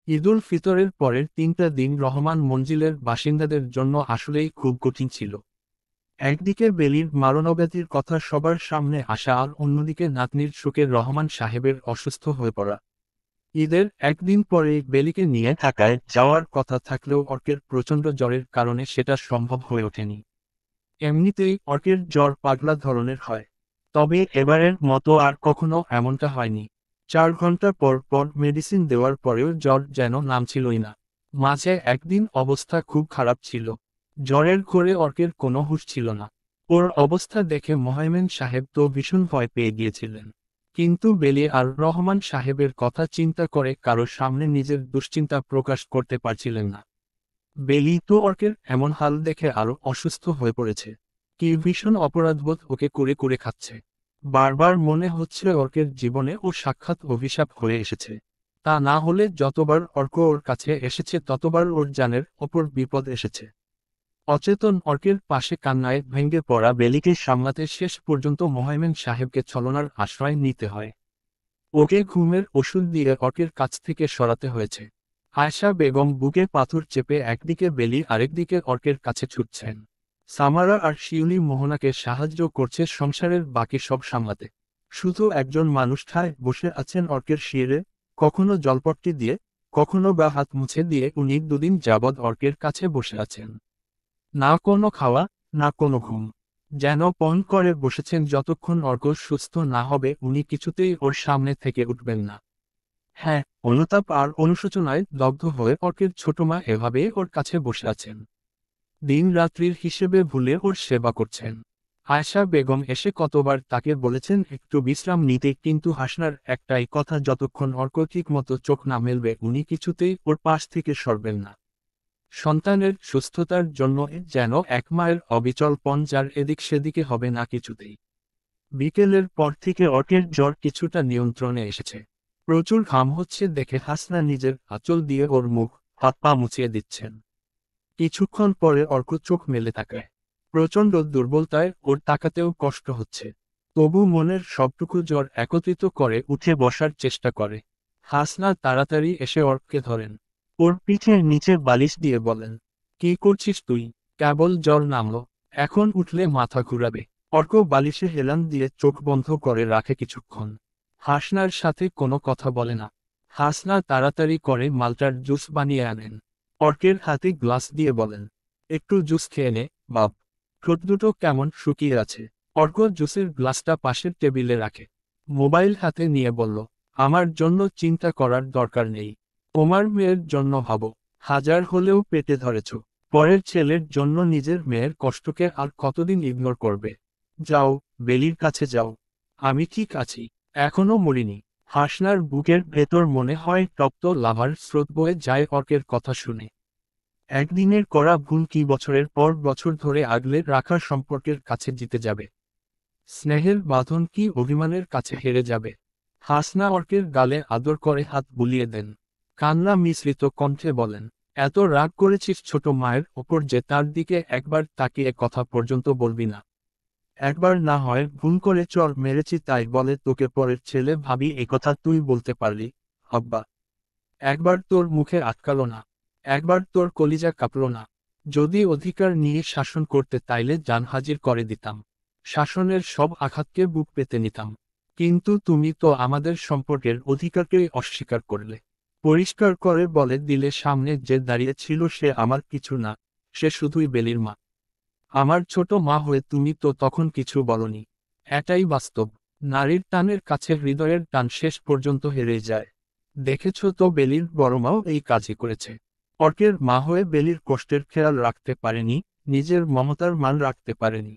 ঈদুল ফিতরের পরের ৩টা দিন রহমান মঞ্জিলের বাসিন্দাদের জন্য আসলেই খুব কঠিন ছিল। একদিকে বেলির মারণব্যাধির কথা সবার সামনে আসা আর অন্যদিকে নাতনির শোকে রহমান সাহেবের অসুস্থ হয়ে পড়া। ঈদের একদিন পরেই বেলিকে নিয়ে ঢাকায় যাওয়ার কথা থাকলেও অর্কের প্রচণ্ড জ্বরের কারণে সেটা সম্ভব হয়ে ওঠেনি। এমনিতেই অর্কের জ্বর পাগলা ধরনের হয়, তবে এবারের মতো আর কখনো এমনটা হয়নি। ৪ ঘন্টা পর পর মেডিসিন দেওয়ার পরেও জ্বর যেন নামছিলই না। মাঝে একদিন অবস্থা খুব খারাপ ছিল, জ্বরের ঘোরে অর্কের কোনো হুঁশ ছিল না। ওর অবস্থা দেখে মোহাইমেন সাহেব তো ভীষণ ভয় পেয়ে গিয়েছিলেন, কিন্তু বেলি আর রহমান সাহেবের কথা চিন্তা করে কারোর সামনে নিজের দুশ্চিন্তা প্রকাশ করতে পারছিলেন না। বেলি তো অর্কের এমন হাল দেখে আরো অসুস্থ হয়ে পড়েছে। কি ভীষণ অপরাধবোধ ওকে কুরে কুরে খাচ্ছে। বারবার মনে হচ্ছে অর্কের জীবনে ও সাক্ষাৎ অভিশাপ হয়ে এসেছে। তা না হলে যতবার অর্ক ওর কাছে এসেছে ততবার ওর জানের ওপর বিপদ এসেছে। অচেতন অর্কের পাশে কান্নায় ভেঙে পড়া বেলিকে সামলাতে শেষ পর্যন্ত মোহাইমেন সাহেবকে ছলনার আশ্রয় নিতে হয়। ওকে ঘুমের ওষুধ দিয়ে অর্কের কাছ থেকে সরাতে হয়েছে। আয়শা বেগম বুকে পাথর চেপে একদিকে বেলি আরেকদিকে অর্কের কাছে ছুটছেন। সামারা আর শিউলি মোহনাকে সাহায্য করছে সংসারের বাকি সব সামলাতে। শুধু একজন মানুষ ঠায় বসে আছেন অর্কের শিরে, কখনো জলপট্টি দিয়ে, কখনো বা হাত মুছে দিয়ে। উনি ২ দিন যাবৎ অর্কের কাছে বসে আছেন। না কোনো খাওয়া, না কোনো ঘুম। যেন পণ করে বসেছেন যতক্ষণ অর্ক সুস্থ না হবে উনি কিছুতেই ওর সামনে থেকে উঠবেন না। হ্যাঁ, অনুতাপ আর অনুশোচনায় দগ্ধ হয়ে অর্কের ছোট মা এভাবে ওর কাছে বসে আছেন। দিন রাত্রির হিসেবে ভুলে ওর সেবা করছেন। আয়শা বেগম এসে কতবার তাকে বলেছেন একটু বিশ্রাম নিতে, কিন্তু হাসনার একটাই কথা, যতক্ষণ অর্ক ঠিক মতো চোখ না মেলবে উনি কিছুতেই ওর পাশ থেকে সরবেন না। সন্তানের সুস্থতার জন্য যেন এক মায়ের অবিচল পণ, যার এদিক সেদিকে হবে না কিছুতেই। বিকেলের পর থেকে অর্কের জ্বর কিছুটা নিয়ন্ত্রণে এসেছে। প্রচুর ঘাম হচ্ছে দেখে হাসনা নিজের আঁচল দিয়ে ওর মুখ হাত পা মুছিয়ে দিচ্ছেন। কিছুক্ষণ পরে অর্ক চোখ মেলে তাকায়। প্রচণ্ড দুর্বলতায় ওর তাকাতেও কষ্ট হচ্ছে, তবু মনের সবটুকু জ্বর একত্রিত করে উঠে বসার চেষ্টা করে। হাসনা তাড়াতাড়ি এসে অর্ককে ধরেন, ওর পিঠের নিচে বালিশ দিয়ে বলেন, কি করছিস তুই? কেবল জ্বর নামলো, এখন উঠলে মাথা ঘুরাবে। অর্ক বালিশে হেলান দিয়ে চোখ বন্ধ করে রাখে কিছুক্ষণ। হাসনার সাথে কোনো কথা বলে না। হাসনা তাড়াতাড়ি করে মালটার জুস বানিয়ে আনেন। অর্কের হাতে গ্লাস দিয়ে বলেন, একটু জুস খেয়ে নে বাপ, ঠোঁট দুটো কেমন শুকিয়ে আছে। অর্ক জুসের গ্লাসটা পাশের টেবিলে রাখে, মোবাইল হাতে নিয়ে বলল, আমার জন্য চিন্তা করার দরকার নেই, তোমার মেয়ের জন্য ভাবো। হাজার হলেও পেটে ধরেছ, পরের ছেলের জন্য নিজের মেয়ের কষ্টকে আর কতদিন ইগনোর করবে? যাও, বেলির কাছে যাও। আমি ঠিক আছি, এখনো মরিনি। হাসনার বুকের ভেতর মনে হয় তপ্ত লাভার স্রোত বয়ে যায় অর্কের কথা শুনে। একদিনের করা ভুল কি বছরের পর বছর ধরে আগলে রাখা সম্পর্কের কাছে জিতে যাবে? স্নেহের বাঁধন কি অভিমানের কাছে হেরে যাবে? হাসনা অর্কের গালে আদর করে হাত বুলিয়ে দেন। কান্না মিশ্রিত কণ্ঠে বলেন, এত রাগ করেছিস ছোট মায়ের ওপর যে তার দিকে একবার তাকিয়ে কথা পর্যন্ত বলবি না? একবার না হয় ভুল করে চর মেরেছি তাই বলে তোকে পরের ছেলে ভাবি একথা তুই বলতে পারলি? আব্বা, একবার তোর মুখে আটকালো না? একবার তোর কলিজা কাঁপলো না? যদি অধিকার নিয়ে শাসন করতে তাইলে জান হাজির করে দিতাম, শাসনের সব আঘাতকে বুক পেতে নিতাম। কিন্তু তুমি তো আমাদের সম্পর্কের অধিকারকেই অস্বীকার করলে। পরিষ্কার করে বলে দিলে সামনে যে দাঁড়িয়ে ছিল সে আমার কিছু না, সে শুধুই বেলির মা। আমার ছোট মা হয়ে তুমি তো তখন কিছু বলনি। এটাই বাস্তব। নারীর টানের কাছে হৃদয়ের টান শেষ পর্যন্ত হেরে যায়। দেখেছ তো বেলির বড় মাও এই কাজই করেছে। অর্কের মা হয়ে বেলির কষ্টের খেয়াল রাখতে পারেনি, নিজের মমতার মান রাখতে পারেনি।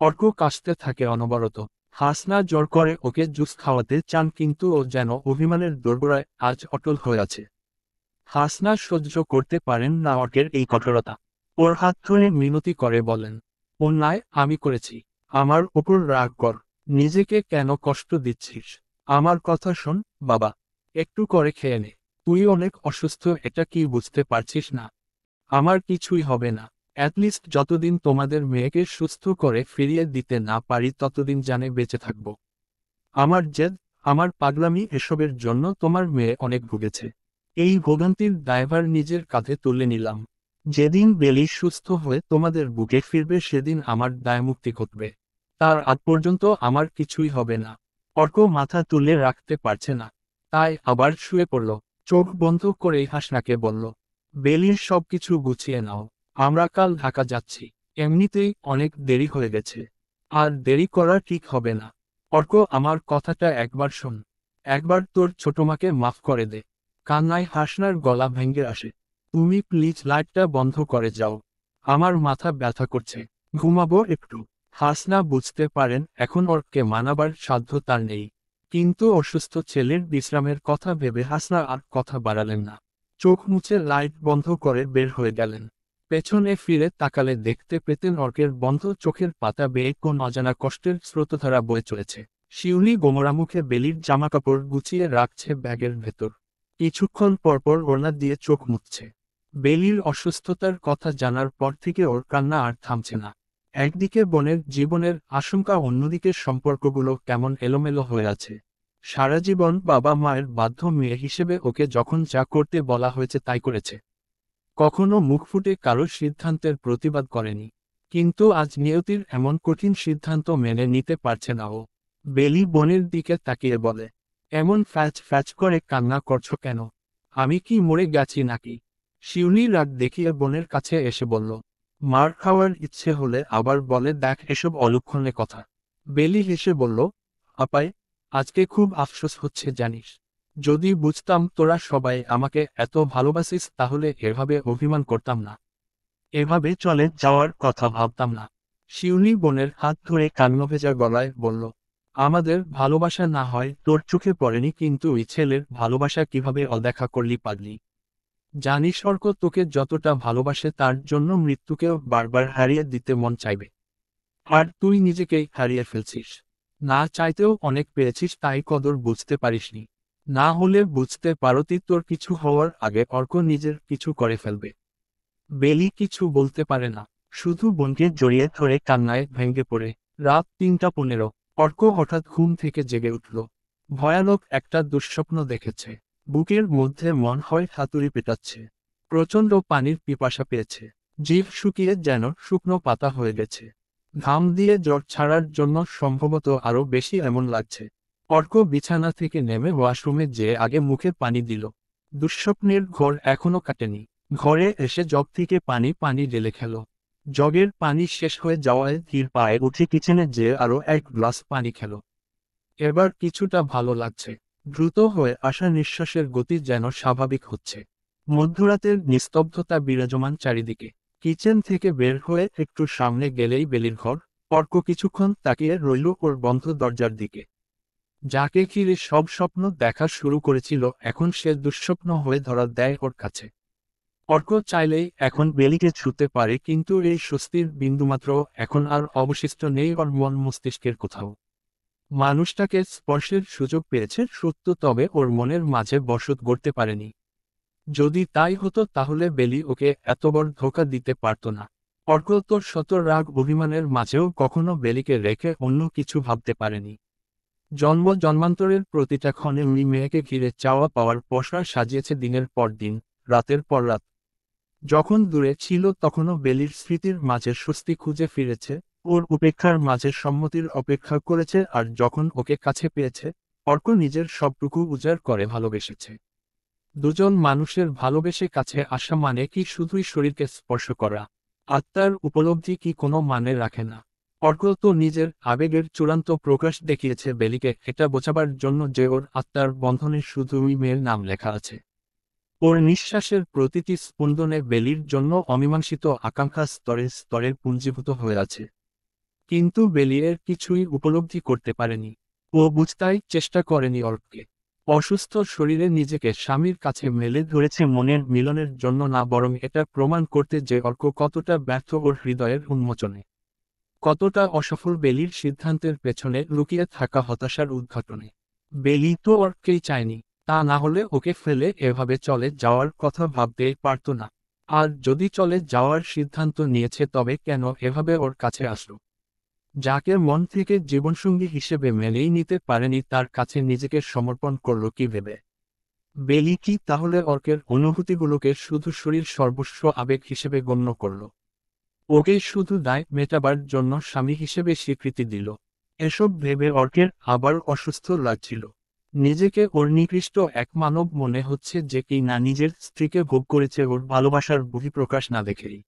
অর্ক কাশতে থাকে অনবরত। হাসনা জোর করে ওকে জুস খাওয়াতে চান, কিন্তু ও যেন অভিমানের দোরগোড়ায় আজ অটল হয়ে আছে। হাসনা সহ্য করতে পারেন না অর্কের এই কঠোরতা। ওর হাত ধরে মিনতি করে বলেন, অন্যায় আমি করেছি, আমার ওপর রাগ কর। নিজেকে কেন কষ্ট দিচ্ছিস? আমার কথা শোন বাবা, একটু করে খেয়ে নে। তুই অনেক অসুস্থ, এটা কি বুঝতে পারছিস না? আমার কিছুই হবে না। অ্যাটলিস্ট যতদিন তোমাদের মেয়েকে সুস্থ করে ফিরিয়ে দিতে না পারি ততদিন জানে বেঁচে থাকব। আমার জেদ, আমার পাগলামি, এসবের জন্য তোমার মেয়ে অনেক ভুগেছে। এই ভোগান্তির দায়ভার নিজের কাঁধে তুলে নিলাম। যেদিন বেলি সুস্থ হয়ে তোমাদের বুকে ফিরবে সেদিন আমার দায়মুক্তি ঘটবে। তার আগ পর্যন্ত আমার কিছুই হবে না। অর্ক মাথা তুলে রাখতে পারছে না, তাই আবার শুয়ে পড়ল। চোখ বন্ধ করেই হাসনাকে বলল, বেলির সবকিছু গুছিয়ে নাও, আমরা কাল ঢাকা যাচ্ছি। এমনিতেই অনেক দেরি হয়ে গেছে, আর দেরি করা ঠিক হবে না। অর্ক, আমার কথাটা একবার শোন, একবার তোর ছোটমাকে মাফ করে দে। কান্নায় হাসনার গলা ভেঙে আসে। তুমি প্লিজ লাইটটা বন্ধ করে যাও, আমার মাথা ব্যথা করছে, ঘুমাবো একটু। হাসনা বুঝতে পারেন এখন অর্ককে মানাবার সাধ্য তার নেই, কিন্তু অসুস্থ ছেলের বিশ্রামের কথা ভেবে হাসনা আর কথা বাড়ালেন না। চোখ মুছে লাইট বন্ধ করে বের হয়ে গেলেন। পেছনে ফিরে তাকালে দেখতে পেতেন অর্কের বন্ধ চোখের পাতা বেয়ে কোন অজানা কষ্টের স্রোতধারা বয়ে চলেছে। শিউলি গোমরা মুখে বেলির জামাকাপড় গুছিয়ে রাখছে ব্যাগের ভেতর। কিছুক্ষণ পরপর ওড়না দিয়ে চোখ মুছছে। বেলির অসুস্থতার কথা জানার পর থেকে ওর কান্না আর থামছে না। একদিকে বোনের জীবনের আশঙ্কা, অন্যদিকে সম্পর্কগুলো কেমন এলোমেলো হয়ে আছে। সারা জীবন বাবা মায়ের বাধ্য মেয়ে হিসেবে ওকে যখন যা করতে বলা হয়েছে তাই করেছে। কখনো মুখ ফুটে কারো সিদ্ধান্তের প্রতিবাদ করেনি। কিন্তু আজ নিয়তির এমন কঠিন সিদ্ধান্ত মেনে নিতে পারছে না ও। বেলি বোনের দিকে তাকিয়ে বলে, এমন ফ্যাচ ফ্যাচ করে কান্না করছো কেন? আমি কি মরে গেছি নাকি? শিউলি রাগ দেখিয়ে বোনের কাছে এসে বলল, মার খাওয়ার ইচ্ছে হলে আবার বলে দেখ এসব অলক্ষণে কথা। বেলি হেসে বলল, আপাই, আজকে খুব আফসোস হচ্ছে জানিস। যদি বুঝতাম তোরা সবাই আমাকে এত ভালোবাসিস তাহলে এভাবে অভিমান করতাম না, এভাবে চলে যাওয়ার কথা ভাবতাম না। শিউলি বোনের হাত ধরে কান্নভেজা গলায় বলল, আমাদের ভালোবাসা না হয় তোর চোখে পড়েনি, কিন্তু ওই ছেলের ভালোবাসা কিভাবে অদেখা করলি পাগলি? জানিস অর্ক তোকে যতটা ভালোবাসে তার জন্য মৃত্যুকেও বারবার হারিয়ে দিতে মন চাইবে। আর তুই নিজেকেই হারিয়ে ফেলছিস। না চাইতেও অনেক পেয়েছিস, তাই কদর বুঝতে পারিসনি। না হলে বুঝতে পারতি তোর কিছু হওয়ার আগে অর্ক নিজের কিছু করে ফেলবে। বেলি কিছু বলতে পারে না, শুধু বোনকে জড়িয়ে ধরে কান্নায় ভেঙে পড়ে। রাত 3:15। অর্ক হঠাৎ ঘুম থেকে জেগে উঠল। ভয়ানক একটা দুঃস্বপ্ন দেখেছে। বুকের মধ্যে মন হয় হাতুড়ি পেটাচ্ছে। প্রচণ্ড পানির পিপাসা পেয়েছে। জিভ শুকিয়ে যেন শুকনো পাতা হয়ে গেছে। ঘাম দিয়ে জ্বর ছাড়ার জন্য সম্ভবত আরো বেশি এমন লাগছে। অর্ক বিছানা থেকে নেমে ওয়াশরুমে যেয়ে আগে মুখে পানি দিল। দুঃস্বপ্নের ঘোর এখনো কাটেনি। ঘরে এসে জগ থেকে পানি পানি ঢেলে খেল। জগের পানি শেষ হয়ে যাওয়ায় ধীর পায়ে উঠে কিচেনে যেয়ে আরো এক গ্লাস পানি খেল। এবার কিছুটা ভালো লাগছে। দ্রুত হয়ে আসা নিঃশ্বাসের গতি যেন স্বাভাবিক হচ্ছে। মধ্যরাতের নিস্তব্ধতা বিরাজমান চারিদিকে। কিচেন থেকে বের হয়ে একটু সামনে গেলেই বেলির ঘর। অর্ক কিছুক্ষণ তাকিয়ে রইল ওর বন্ধ দরজার দিকে। যাকে ঘিরে সব স্বপ্ন দেখা শুরু করেছিল এখন সে দুঃস্বপ্ন হয়ে ধরা দেয় ওর কাছে। অর্ক চাইলেই এখন বেলিকে ছুঁতে পারে, কিন্তু এই স্বস্তির বিন্দুমাত্র এখন আর অবশিষ্ট নেই ওর মন মস্তিষ্কের কোথাও। মানুষটাকে স্পর্শের সুযোগ পেয়েছে সত্য, তবে ওর মনের মাঝে বসত গড়তে পারেনি। যদি তাই হতো তাহলে বেলি ওকে এত বড় ধোঁকা দিতে পারত না। অর্ক তোর শত রাগ অভিমানের মাঝেও কখনো বেলিকে রেখে অন্য কিছু ভাবতে পারেনি। জন্ম জন্মান্তরের প্রতিটা ক্ষণে ওই মেয়েকে ঘিরে চাওয়া পাওয়ার পসরা সাজিয়েছে দিনের পর দিন, রাতের পর রাত। যখন দূরে ছিল তখনও বেলির স্মৃতির মাঝে স্বস্তি খুঁজে ফিরেছে, ওর উপেক্ষার মাঝে সম্মতির অপেক্ষা করেছে, আর যখন ওকে কাছে পেয়েছে অর্ক নিজের সবটুকু উজাড় করে ভালোবেসেছে। দুজন মানুষের ভালোবেসে কাছে আসা মানে কি শুধুই শরীরকে স্পর্শ করা? আত্মার উপলব্ধি কি কোনো মানে রাখে না? অর্ক তো নিজের আবেগের চূড়ান্ত প্রকাশ দেখিয়েছে বেলিকে, এটা বোঝাবার জন্য যে ওর আত্মার বন্ধনে শুধুই মেয়ের নাম লেখা আছে। ওর নিঃশ্বাসের প্রতিটি স্পন্দনে বেলির জন্য অমীমাংসিত আকাঙ্ক্ষা স্তরে স্তরে পুঞ্জীভূত হয়ে আছে। কিন্তু বেলি এর কিছুই উপলব্ধি করতে পারেনি। ও বুঝতেই চেষ্টা করেনি অর্ককে। অসুস্থ শরীরে নিজেকে স্বামীর কাছে মেলে ধরেছে মনের মিলনের জন্য না, বরং এটা প্রমাণ করতে যে অর্ক কতটা ব্যর্থ ওর হৃদয়ের উন্মোচনে, কতটা অসফল বেলির সিদ্ধান্তের পেছনে লুকিয়ে থাকা হতাশার উদ্ঘাটনে। বেলি তো অর্ককেই চায়নি, তা না হলে ওকে ফেলে এভাবে চলে যাওয়ার কথা ভাবতেই পারত না। আর যদি চলে যাওয়ার সিদ্ধান্ত নিয়েছে তবে কেন এভাবে ওর কাছে আসলো? যাকে মন থেকে জীবনসঙ্গী হিসেবে মেনেই নিতে পারেনি তার কাছে নিজেকে সমর্পণ করলো কি ভেবে? বেলি কি তাহলে অর্কের অনুভূতিগুলোকে শুধু শরীর সর্বস্ব আবেগ হিসেবে গণ্য করল? ওকে শুধু দায় মেটাবার জন্য স্বামী হিসেবে স্বীকৃতি দিল? এসব ভেবে অর্কের আবার অসুস্থ লাগছিল। নিজেকে ওর নিকৃষ্ট এক মানব মনে হচ্ছে যে কি না নিজের স্ত্রীকে ভোগ করেছে ওর ভালোবাসার বহিঃপ্রকাশ না দেখেই,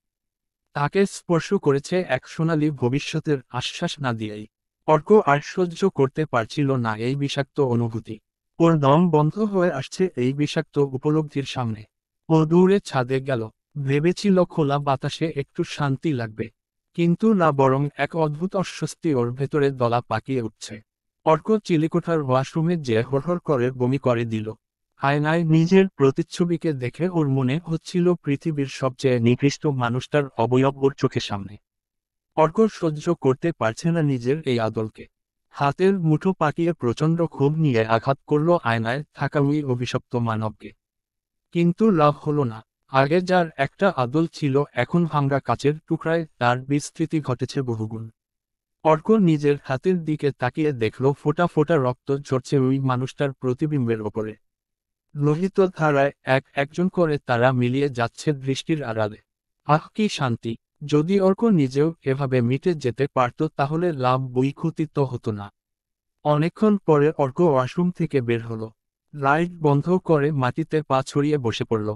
তাকে স্পর্শ করেছে এক সোনালী ভবিষ্যতের আশ্বাস না দিয়েই। অর্ক আর সহ্য করতে পারছিল না এই বিষাক্ত অনুভূতি। ওর দম বন্ধ হয়ে আসছে এই বিষাক্ত উপলব্ধির সামনে। ও দূরে ছাদে গেল। ভেবেছিল খোলা বাতাসে একটু শান্তি লাগবে, কিন্তু না, বরং এক অদ্ভুত অস্বস্তি ওর ভেতরে দলা পাকিয়ে উঠছে। অর্ক চিলেকোঠার ওয়াশরুমে যেয়ে হড়হড় করে বমি করে দিল। আয়নায় নিজের প্রতিচ্ছবিকে দেখে ওর মনে হচ্ছিল পৃথিবীর সবচেয়ে নিকৃষ্ট মানুষটার অবয়ব ওর চোখের সামনে। অর্ক সহ্য করতে পারছে না নিজের এই আদলকে। হাতের মুঠো পাকিয়ে প্রচণ্ড ক্ষোভ নিয়ে আঘাত করল আয়নায় থাকা ওই অভিশপ্ত মানবকে। কিন্তু লাভ হলো না। আগে যার একটা আদল ছিল এখন ভাঙা কাচের টুকরায় তার বিস্তৃতি ঘটেছে বহুগুণ। অর্ক নিজের হাতের দিকে তাকিয়ে দেখল ফোঁটা ফোঁটা রক্ত ঝরছে ওই মানুষটার প্রতিবিম্বের ওপরে। লোহিত ধারায় একজন করে তারা মিলিয়ে যাচ্ছে দৃষ্টির আড়ালে। আহ, কি শান্তি! যদি অর্ক নিজেও এভাবে মিটে যেতে পারত তাহলে লাভ বই ক্ষতি তো হতো না। অনেকক্ষণ পরে অর্ক ওয়াশরুম থেকে বের হলো। লাইট বন্ধ করে মাটিতে পা ছড়িয়ে বসে পড়ল।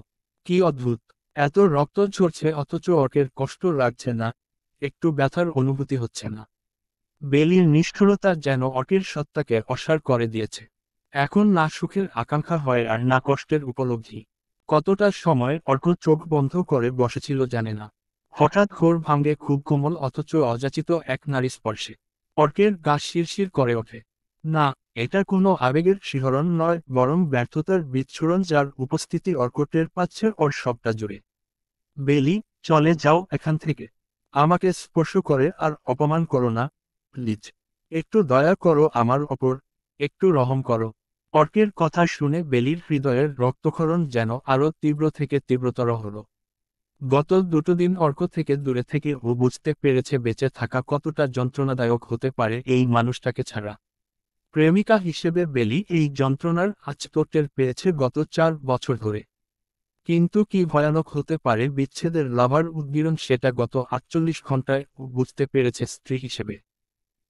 কি অদ্ভুত! এত রক্ত ঝরছে অথচ অর্কের কষ্ট লাগছে না, একটু ব্যথার অনুভূতি হচ্ছে না। বেলির নিষ্ঠুরতা যেন অর্কের সত্তাকে অসাড় করে দিয়েছে। এখন না সুখের আকাঙ্ক্ষা হয় আর না কষ্টের উপলব্ধি। কতটা সময় অর্ক চোখ বন্ধ করে বসেছিল জানে না। হঠাৎ ঘোর ভাঙে খুব কোমল অথচ অযাচিত এক নারী স্পর্শে। অর্কের গা শিরশির করে ওঠে। না, এটা কোনো আবেগের শিহরণ নয়, বরং ব্যর্থতার বিচ্ছুরণ যার উপস্থিতি অর্ক টের পাচ্ছে ওর সবটা জুড়ে। বেলি, চলে যাও এখান থেকে। আমাকে স্পর্শ করে আর অপমান করো না, প্লিজ। একটু দয়া করো আমার ওপর, একটু রহম করো। অর্কের কথা শুনে বেলির হৃদয়ের রক্তক্ষরণ যেন আরো তীব্র থেকে তীব্রতর হলো। গত দুটো দিন অর্ক থেকে দূরে থেকে ও বুঝতে পেরেছে বেঁচে থাকা কতটা যন্ত্রণাদায়ক হতে পারে এই মানুষটাকে ছাড়া। প্রেমিকা হিসেবে বেলি এই যন্ত্রণার আঁচ তো টের পেয়েছে গত 4 বছর ধরে। কিন্তু কি ভয়ানক হতে পারে বিচ্ছেদের লাভার উদ্গীরণ সেটা গত 48 ঘন্টায় ও বুঝতে পেরেছে স্ত্রী হিসেবে।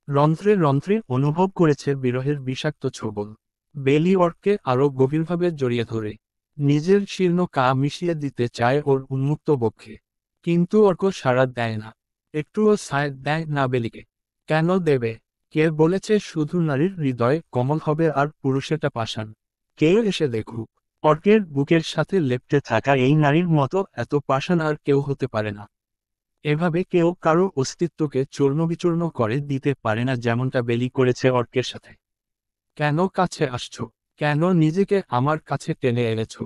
রন্ধ্রে রন্ধ্রে অনুভব করেছে বিরহের বিষাক্ত ছোবল। বেলি অর্ককে আরো গভীরভাবে জড়িয়ে ধরে নিজের শীর্ণ কা মিশিয়ে দিতে চায় ওর উন্মুক্ত বক্ষে। কিন্তু অর্ক সাড়া দেয় না, একটুও সায় দেয় না বেলিকে। কেন দেবে? কে বলেছে শুধু নারীর হৃদয় কোমল হবে আর পুরুষেরটা পাষাণ? কেউ এসে দেখুক। অর্কের বুকের সাথে লেপ্টে থাকা এই নারীর মতো এত পাষাণ আর কেউ হতে পারে না। এভাবে কেউ কারো অস্তিত্বকে চূর্ণবিচূর্ণ করে দিতে পারে না যেমনটা বেলি করেছে অর্কের সাথে। কেন কাছে আসছো? কেন নিজেকে আমার কাছে টেনে এনেছো?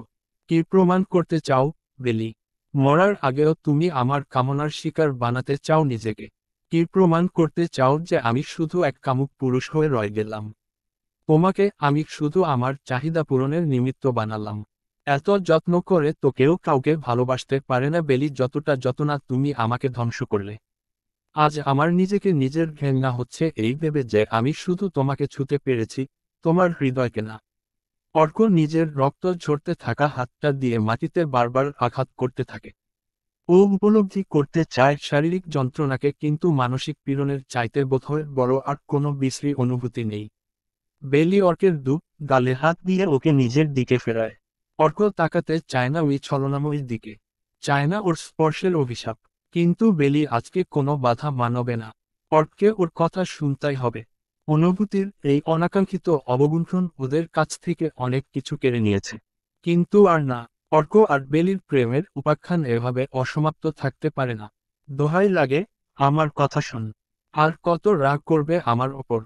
কি প্রমাণ করতে চাও, বেলি? মরার আগেও তুমি আমার কামনার শিকার বানাতে চাও নিজেকে? কি প্রমাণ করতে চাও যে আমি শুধু এক কামুক পুরুষ হয়ে রয়ে গেলাম? তোমাকে আমি শুধু আমার চাহিদা পূরণের নিমিত্ত বানালাম। এত যত্ন করে তো কেউ কাউকে ভালোবাসতে পারে না বেলি, যত না তুমি আমাকে ধ্বংস করলে। আজ আমার নিজেকে নিজের ঘেন্না হচ্ছে এই ভেবে যে আমি শুধু তোমাকে ছুঁতে পেরেছি, তোমার হৃদয়কে না। অর্ক নিজের রক্ত ঝরতে থাকা হাতটা দিয়ে মাটিতে বারবার আঘাত করতে থাকে। ও উপলব্ধি করতে চায় শারীরিক যন্ত্রণাকে, কিন্তু মানসিক পীড়নের চাইতে বোধহয় বড় আর কোনো বিশ্রী অনুভূতি নেই। বেলি অর্কের গালে হাত দিয়ে ওকে নিজের দিকে ফেরায়। অর্ক তাকাতে চায় না ওই ছলনাময়ীর দিকে, চায় না ওর স্পর্শের অভিশাপ। কিন্তু বেলি আজকে কোনো বাধা মানবে না। অর্ককে ওর কথা শুনতেই হবে। অনুভূতির এই অনাকাঙ্ক্ষিত অবগুণ্ঠন ওদের কাছ থেকে অনেক কিছু কেড়ে নিয়েছে। কিন্তু আর না, অর্ক আর বেলির প্রেমের উপাখ্যান এভাবে অসমাপ্ত থাকতে পারে না। দোহাই লাগে, আমার কথা শোন। আর কত রাগ করবে আমার ওপর?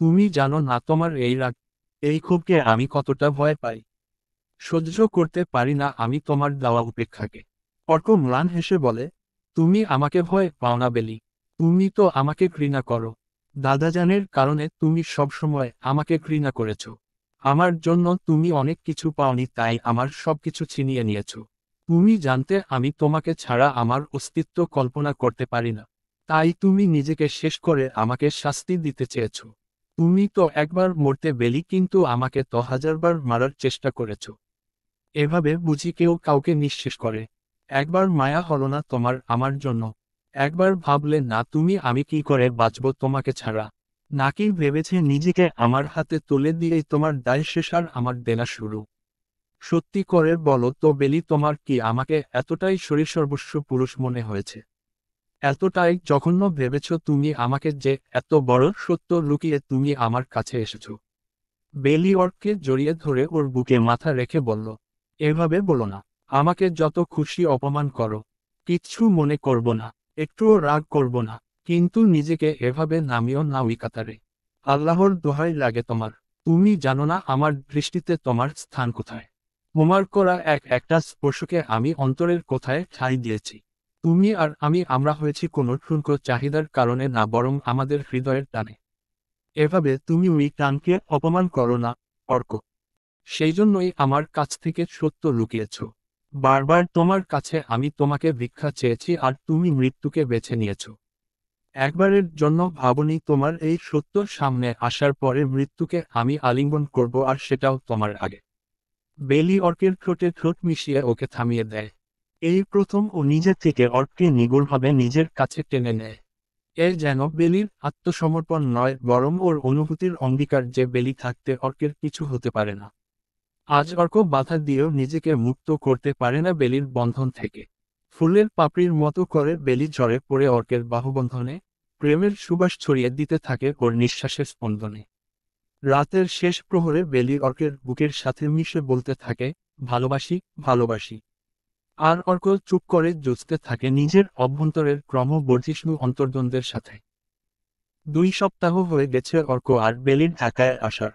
তুমি জানো না তোমার এই রাগ, এই ক্ষোভকে আমি কতটা ভয় পাই। সহ্য করতে পারি না আমি তোমার দেওয়া উপেক্ষাকে। অর্ক ম্লান হেসে বলে, তুমি আমাকে ভয় পাও না বেলি। তুমি তো আমাকে ঘৃণা করো। দাদাজানের কারণে তুমি সবসময় আমাকে ঘৃণা করেছ। আমার জন্য তুমি অনেক কিছু পাওনি, তাই আমার সবকিছু ছিনিয়ে নিয়েছ। তুমি জানতে আমি তোমাকে ছাড়া আমার অস্তিত্ব কল্পনা করতে পারি না। তাই তুমি নিজেকে শেষ করে আমাকে শাস্তি দিতে চেয়েছ। তুমি তো একবার মরতে বেলি, কিন্তু আমাকে তো হাজারবার মারার চেষ্টা করেছ। এভাবে বুঝি কেউ কাউকে নিঃশেষ করে? একবার মায়া হলো না তোমার আমার জন্য? একবার ভাবলে না তুমি আমি কি করে বাঁচব তোমাকে ছাড়া? নাকি ভেবেছে নিজেকে আমার হাতে তুলে দিয়েই তোমার দায় শেষ আর আমার দেনা শুরু? সত্যি করে বলো তো বেলি, তোমার কি আমাকে এতটাই সর্বস্ব পুরুষ মনে হয়েছে? এতটাই জঘন্য ভেবেছ তুমি আমাকে যে এত বড় সত্য লুকিয়ে তুমি আমার কাছে এসেছো? বেলি অর্ককে জড়িয়ে ধরে ওর বুকে মাথা রেখে বলল, এভাবে বলো না। আমাকে যত খুশি অপমান করো, কিচ্ছু মনে করব না, একটুও রাগ করব না, কিন্তু নিজেকে এভাবে নামিও না ওই কাতারে। আল্লাহর দোহাই লাগে তোমার, তুমি জানো না আমার দৃষ্টিতে তোমার স্থান কোথায়। তোমার করা একটা স্পর্শকে আমি অন্তরের কোথায় ঠাঁই দিয়েছি। তুমি আর আমি আমরা হয়েছি কোনো ঠুনকো চাহিদার কারণে না, বরং আমাদের হৃদয়ের টানে। এভাবে তুমি ওই টানকে অপমান করো না, অর্ক। সেই জন্যই আমার কাছ থেকে সত্য লুকিয়েছ। বারবার তোমার কাছে আমি তোমাকে ভিক্ষা চেয়েছি আর তুমি মৃত্যুকে বেছে নিয়েছ। একবারের জন্য ভাবনি তোমার এই সত্য সামনে আসার পরে মৃত্যুকে আমি আলিঙ্গন করব, আর সেটাও তোমার আগে। বেলি অর্কের ঠোঁটে ঠোঁট মিশিয়ে ওকে থামিয়ে দেয়। এই প্রথম ও নিজে থেকে অর্ককে নিগূঢ়ভাবে নিজের কাছে টেনে নেয়। এ যেন বেলির আত্মসমর্পণ নয়, বরং ওর অনুভূতির অঙ্গীকার যে বেলি থাকতে অর্কের কিছু হতে পারে না। আজ অর্ক বাধা দিয়েও নিজেকে মুক্ত করতে পারে না বেলির বন্ধন থেকে। ফুলের পাপড়ির মতো করে বেলি ঝরে পড়ে অর্কের বাহুবন্ধনে, প্রেমের সুবাস ছড়িয়ে দিতে থাকে ওর নিঃশ্বাসের স্পন্দনে। রাতের শেষ প্রহরে বেলি অর্কের বুকের সাথে মিশে বলতে থাকে, ভালোবাসি, ভালোবাসি। আর অর্ক চুপ করে জুঝতে থাকে নিজের অভ্যন্তরের ক্রমবর্ধিষ্ণু অন্তর্দ্বন্দ্বের সাথে। 2 সপ্তাহ হয়ে গেছে অর্ক আর বেলির ঢাকায় আসার।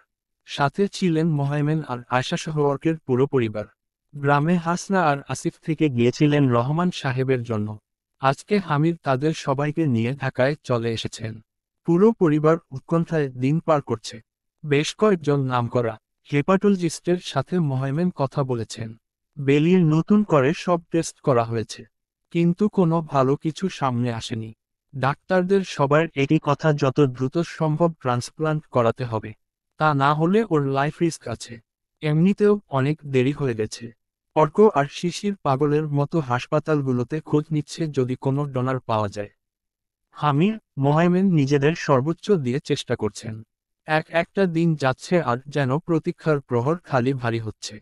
সাথে ছিলেন মোহাইমেন আর আয়শা সহ অর্কের পুরো পরিবার। গ্রামে হাসনা আর আসিফ থেকে গিয়েছিলেন রহমান সাহেবের জন্য। আজকে হামিদ তাদের সবাইকে নিয়ে ঢাকায় চলে এসেছেন। পুরো পরিবার উৎকণ্ঠায় দিন পার করছে। বেশ কয়েকজন নামকরা হেপাটোলজিস্টের সাথে মোহাইমেন কথা বলেছেন। বেলির নতুন করে সব টেস্ট করা হয়েছে, কিন্তু কোনো ভালো কিছু সামনে আসেনি। ডাক্তারদের সবার একই কথা, যত দ্রুত সম্ভব ট্রান্সপ্লান্ট করাতে হবে, তা না হলে ওর লাইফ রিস্ক আছে। এমনিতেও অনেক দেরি হয়ে গেছে। অর্ক আর শিশির পাগলের মতো হাসপাতালগুলোতে খোঁজ নিচ্ছে যদি কোনো ডোনার পাওয়া যায়। হামির, মোহাইমেন নিজেদের সর্বোচ্চ দিয়ে চেষ্টা করছেন। একটা দিন যাচ্ছে আর যেন প্রতীক্ষার প্রহর খালি ভারী হচ্ছে।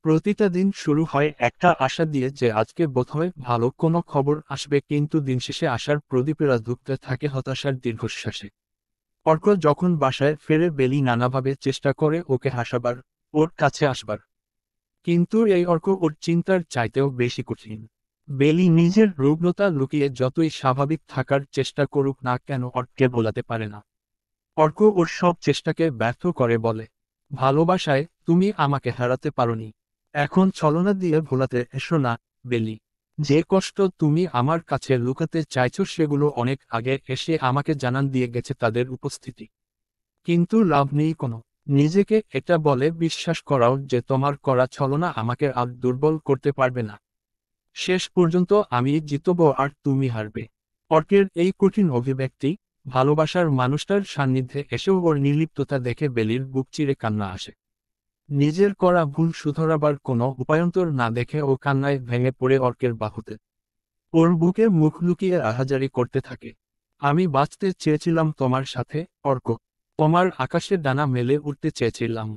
প্রতিটা দিন শুরু হয় একটা আশা দিয়ে যে আজকে বোধহয় ভালো কোনো খবর আসবে, কিন্তু দিন শেষে আসার প্রদীপেরা ধুঁকতে থাকে হতাশার দীর্ঘশ্বাসে। অর্ক যখন বাসায় ফেরে বেলি নানাভাবে চেষ্টা করে ওকে হাসাবার, ওর কাছে আসবার। কিন্তু এই অর্ক ওর চিন্তার চাইতেও বেশি কঠিন। বেলি নিজের রুগ্নতা লুকিয়ে যতই স্বাভাবিক থাকার চেষ্টা করুক না কেন অর্ককে বোলাতে পারে না। অর্ক ওর সব চেষ্টাকে ব্যর্থ করে বলে, ভালোবাসায় তুমি আমাকে হারাতে পারোনি, এখন ছলনা দিয়ে ভোলাতে এসো না, বেলি। যে কষ্ট তুমি আমার কাছে লুকাতে চাইছো সেগুলো অনেক আগে এসে আমাকে জানান দিয়ে গেছে তাদের উপস্থিতি। কিন্তু লাভ নেই কোনো। নিজেকে এটা বলে বিশ্বাস করাও যে তোমার করা ছলনা আমাকে আর দুর্বল করতে পারবে না। শেষ পর্যন্ত আমি জিতব আর তুমি হারবে। অর্কের এই কঠিন অভিব্যক্তি, ভালোবাসার মানুষটার সান্নিধ্যে এসেও ওর নির্লিপ্ততা দেখে বেলির বুক চিরে কান্না আসে। নিজের করা ভুল শুধরাবার কোনো উপায়ন্তর না দেখে ও কান্নায় ভেঙে পড়ে অর্কের বাহুতে। ওর বুকে মুখ লুকিয়ে আহাজারি করতে থাকে। আমি বাঁচতে চেয়েছিলাম তোমার সাথে, অর্ক। তোমার আকাশে ডানা মেলে উঠতে চেয়েছিলাম,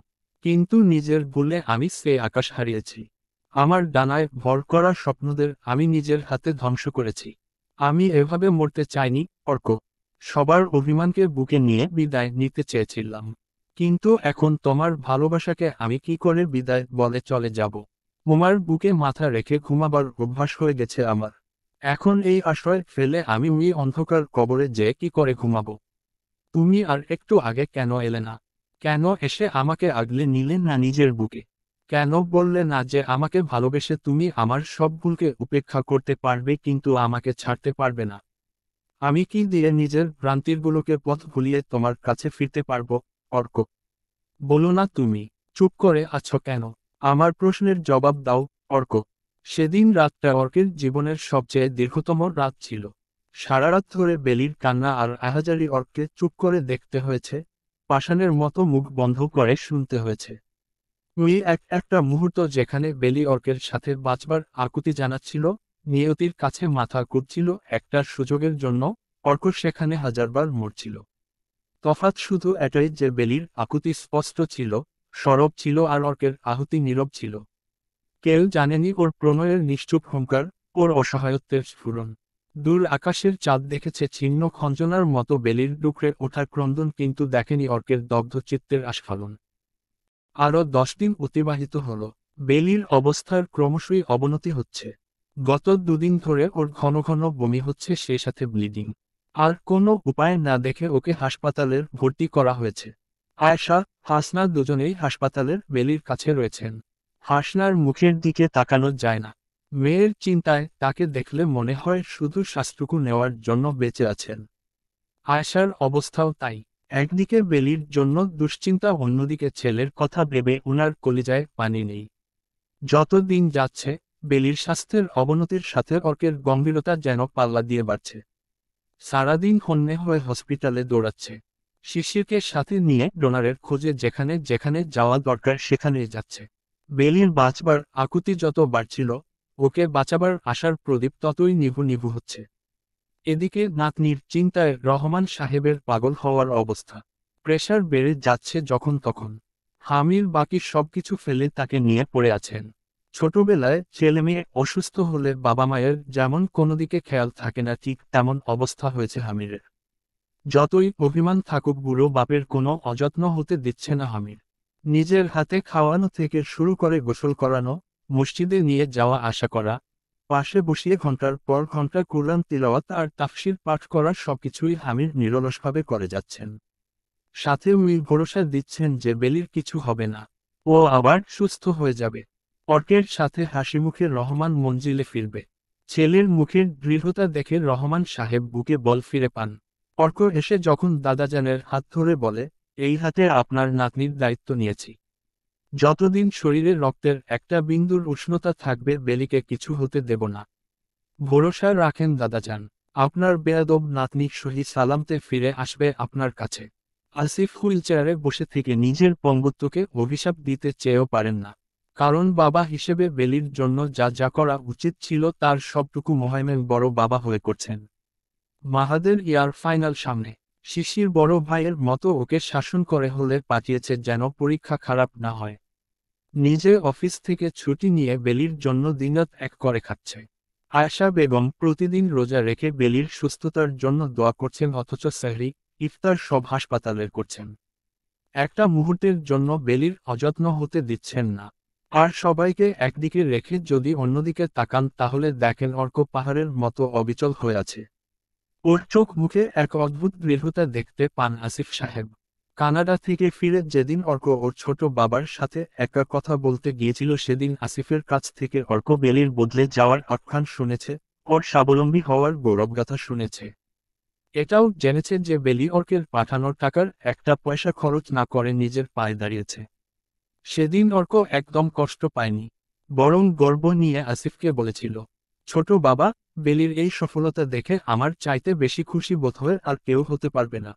কিন্তু নিজের ভুলে আমি সে আকাশ হারিয়েছি। আমার ডানায় ভর করা স্বপ্নদের আমি নিজের হাতে ধ্বংস করেছি। আমি এভাবে মরতে চাইনি, অর্ক। সবার অভিমানকে বুকে নিয়ে বিদায় নিতে চেয়েছিলাম, কিন্তু এখন তোমার ভালোবাসাকে আমি কি করে বিদায় বলে চলে যাব? তোমার বুকে মাথা রেখে ঘুমাবার অভ্যাস হয়ে গেছে আমার। এখন এই আশ্রয় ফেলে আমি ওই অন্ধকার কবরে যে কি করে ঘুমাবো? তুমি আর একটু আগে কেন এলে না? কেন এসে আমাকে আগলে নিলে না নিজের বুকে? কেন বললে না যে আমাকে ভালোবেসে তুমি আমার সব ভুলকে উপেক্ষা করতে পারবে কিন্তু আমাকে ছাড়তে পারবে না? আমি কি দিয়ে নিজের ভ্রান্তিগুলোকে পথ ভুলিয়ে তোমার কাছে ফিরতে পারবো, অর্ক? বলো না তুমি। চুপ করে আছো কেন? আমার প্রশ্নের জবাব দাও, অর্ক। সেদিন রাতটা অর্কের জীবনের সবচেয়ে দীর্ঘতম রাত ছিল। সারা রাত ধরে বেলির কান্না আর আহাজারি অর্ককে চুপ করে দেখতে হয়েছে, পাষাণের মতো মুখ বন্ধ করে শুনতে হয়েছে। ওই একটা মুহূর্ত যেখানে বেলি অর্কের সাথে বাঁচবার আকুতি জানাচ্ছিল, নিয়তির কাছে মাথা কুটছিল একটা সুযোগের জন্য, অর্ক সেখানে হাজারবার মরছিল। তফাৎ শুধু এটাই যে বেলির আকুতি স্পষ্ট ছিল, সরব ছিল, আর অর্কের আহুতি নীরব ছিল। কেউ জানেনি ওর প্রণয়ের নিশ্চুপ হুঙ্কার, ওর অসহায়ত্বের স্ফুরণ। দূর আকাশের চাঁদ দেখেছে ছিন্ন খঞ্জনার মতো বেলির ডুকরে ওঠার ক্রন্দন, কিন্তু দেখেনি অর্কের দগ্ধ চিত্তের আস্ফালন। আরও 10 দিন অতিবাহিত হল। বেলির অবস্থার ক্রমশই অবনতি হচ্ছে। গত 2 দিন ধরে ওর ঘন ঘন বমি হচ্ছে, সেই সাথে ব্লিডিং। আর কোনো উপায় না দেখে ওকে হাসপাতালের ভর্তি করা হয়েছে। আয়েশা, হাসনা দুজনেই হাসপাতালের বেলির কাছে রয়েছেন। হাসনার মুখের দিকে তাকানো যায় না। মেয়ের চিন্তায় তাকে দেখলে মনে হয় শুধু শ্বাসটুকু নেওয়ার জন্য বেঁচে আছেন। আয়েশার অবস্থাও তাই। একদিকে বেলির জন্য দুশ্চিন্তা, অন্যদিকে ছেলের কথা ভেবে উনার কলিজায় পানি নেই। যত দিন যাচ্ছে, বেলির স্বাস্থ্যের অবনতির সাথে অর্কের গম্ভীরতা যেন পাল্লা দিয়ে বাড়ছে। সারাদিন হন্যে হয়ে হসপিটালে দৌড়াচ্ছে। শিশিরকে সাথে নিয়ে ডোনারের খোঁজে যেখানে যেখানে যাওয়া দরকার সেখানেই যাচ্ছে। বেলির বাঁচবার আকুতি যত বাড়ছিল, ওকে বাঁচাবার আশার প্রদীপ ততই নিভু নিভু হচ্ছে। এদিকে নাতনির চিন্তায় রহমান সাহেবের পাগল হওয়ার অবস্থা। প্রেশার বেড়ে যাচ্ছে যখন তখন। হামির বাকি সবকিছু ফেলে তাকে নিয়ে পড়ে আছেন। ছোটবেলায় ছেলেমেয়ে অসুস্থ হলে বাবা মায়ের যেমন কোনো দিকে খেয়াল থাকে না, ঠিক তেমন অবস্থা হয়েছে হামিরের। যতই অভিমান থাকুক, বুড়ো বাপের কোনো অযত্ন হতে দিচ্ছে না হামির। নিজের হাতে খাওয়ানো থেকে শুরু করে গোসল করানো, মসজিদে নিয়ে যাওয়া আসা করা, পাশে বসিয়ে ঘন্টার পর ঘন্টা কুরআন তিলাওয়াত আর তাফসির পাঠ করা, সবকিছুই হামির নিরলসভাবে করে যাচ্ছেন। সাথে উনি ভরসা দিচ্ছেন যে বেলির কিছু হবে না, ও আবার সুস্থ হয়ে যাবে। অর্কের সাথে হাসিমুখে রহমান মঞ্জিলে ফিরবে। ছেলের মুখের দৃঢ়তা দেখে রহমান সাহেব বুকে বল ফিরে পান। অর্ক এসে যখন দাদাজানের হাত ধরে বলে, এই হাতে আপনার নাতনির দায়িত্ব নিয়েছি। যতদিন শরীরে রক্তের একটা বিন্দুর উষ্ণতা থাকবে, বেলিকে কিছু হতে দেব না। ভরসা রাখেন দাদাজান, আপনার বেয়াদব নাতনি সহি সালামতে ফিরে আসবে আপনার কাছে। আসিফ হুইলচেয়ারে বসে থেকে নিজের পঙ্গুত্বকে অভিশাপ দিতে চেয়েও পারেন না। কারণ বাবা হিসেবে বেলির জন্য যা যা করা উচিত ছিল তার সবটুকু মোহাইমেন বড় বাবা হয়ে করছেন। মাহাদের ইয়ার ফাইনাল সামনে। শিশির বড় ভাইয়ের মতো ওকে শাসন করে হলে পাঠিয়েছে যেন পরীক্ষা খারাপ না হয়। নিজে অফিস থেকে ছুটি নিয়ে বেলির জন্য দিনরাত এক করে খাচ্ছে। আয়েশা বেগম প্রতিদিন রোজা রেখে বেলির সুস্থতার জন্য দোয়া করছেন, অথচ সেহরি, ইফতার সব হাসপাতালের করছেন। একটা মুহূর্তের জন্য বেলির অযত্ন হতে দিচ্ছেন না। আর সবাইকে একদিকে রেখে যদি অন্যদিকে তাকান তাহলে দেখেন অর্ক পাহাড়ের মতো অবিচল হয়ে আছে। ওর চোখ মুখে এক অদ্ভুত দৃঢ়তা দেখতে পান আসিফ সাহেব। কানাডা থেকে ফিরে যেদিন অর্ক ওর ছোট বাবার সাথে একা কথা বলতে গিয়েছিল, সেদিন আসিফের কাছ থেকে অর্ক বেলির বদলে যাওয়ার আখ্যান শুনেছে, ওর স্বাবলম্বী হওয়ার গৌরবগাথা শুনেছে। এটাও জেনেছে যে বেলি অর্কের পাঠানোর টাকার একটা পয়সা খরচ না করে নিজের পায়ে দাঁড়িয়েছে। সেদিন অর্ক একদম কষ্ট পায়নি, বরং গর্ব নিয়ে আসিফকে বলেছিল, ছোট বাবা, বেলির এই সফলতা দেখে আমার চাইতে বেশি খুশি বোধ হয় আর কেউ হতে পারবে না।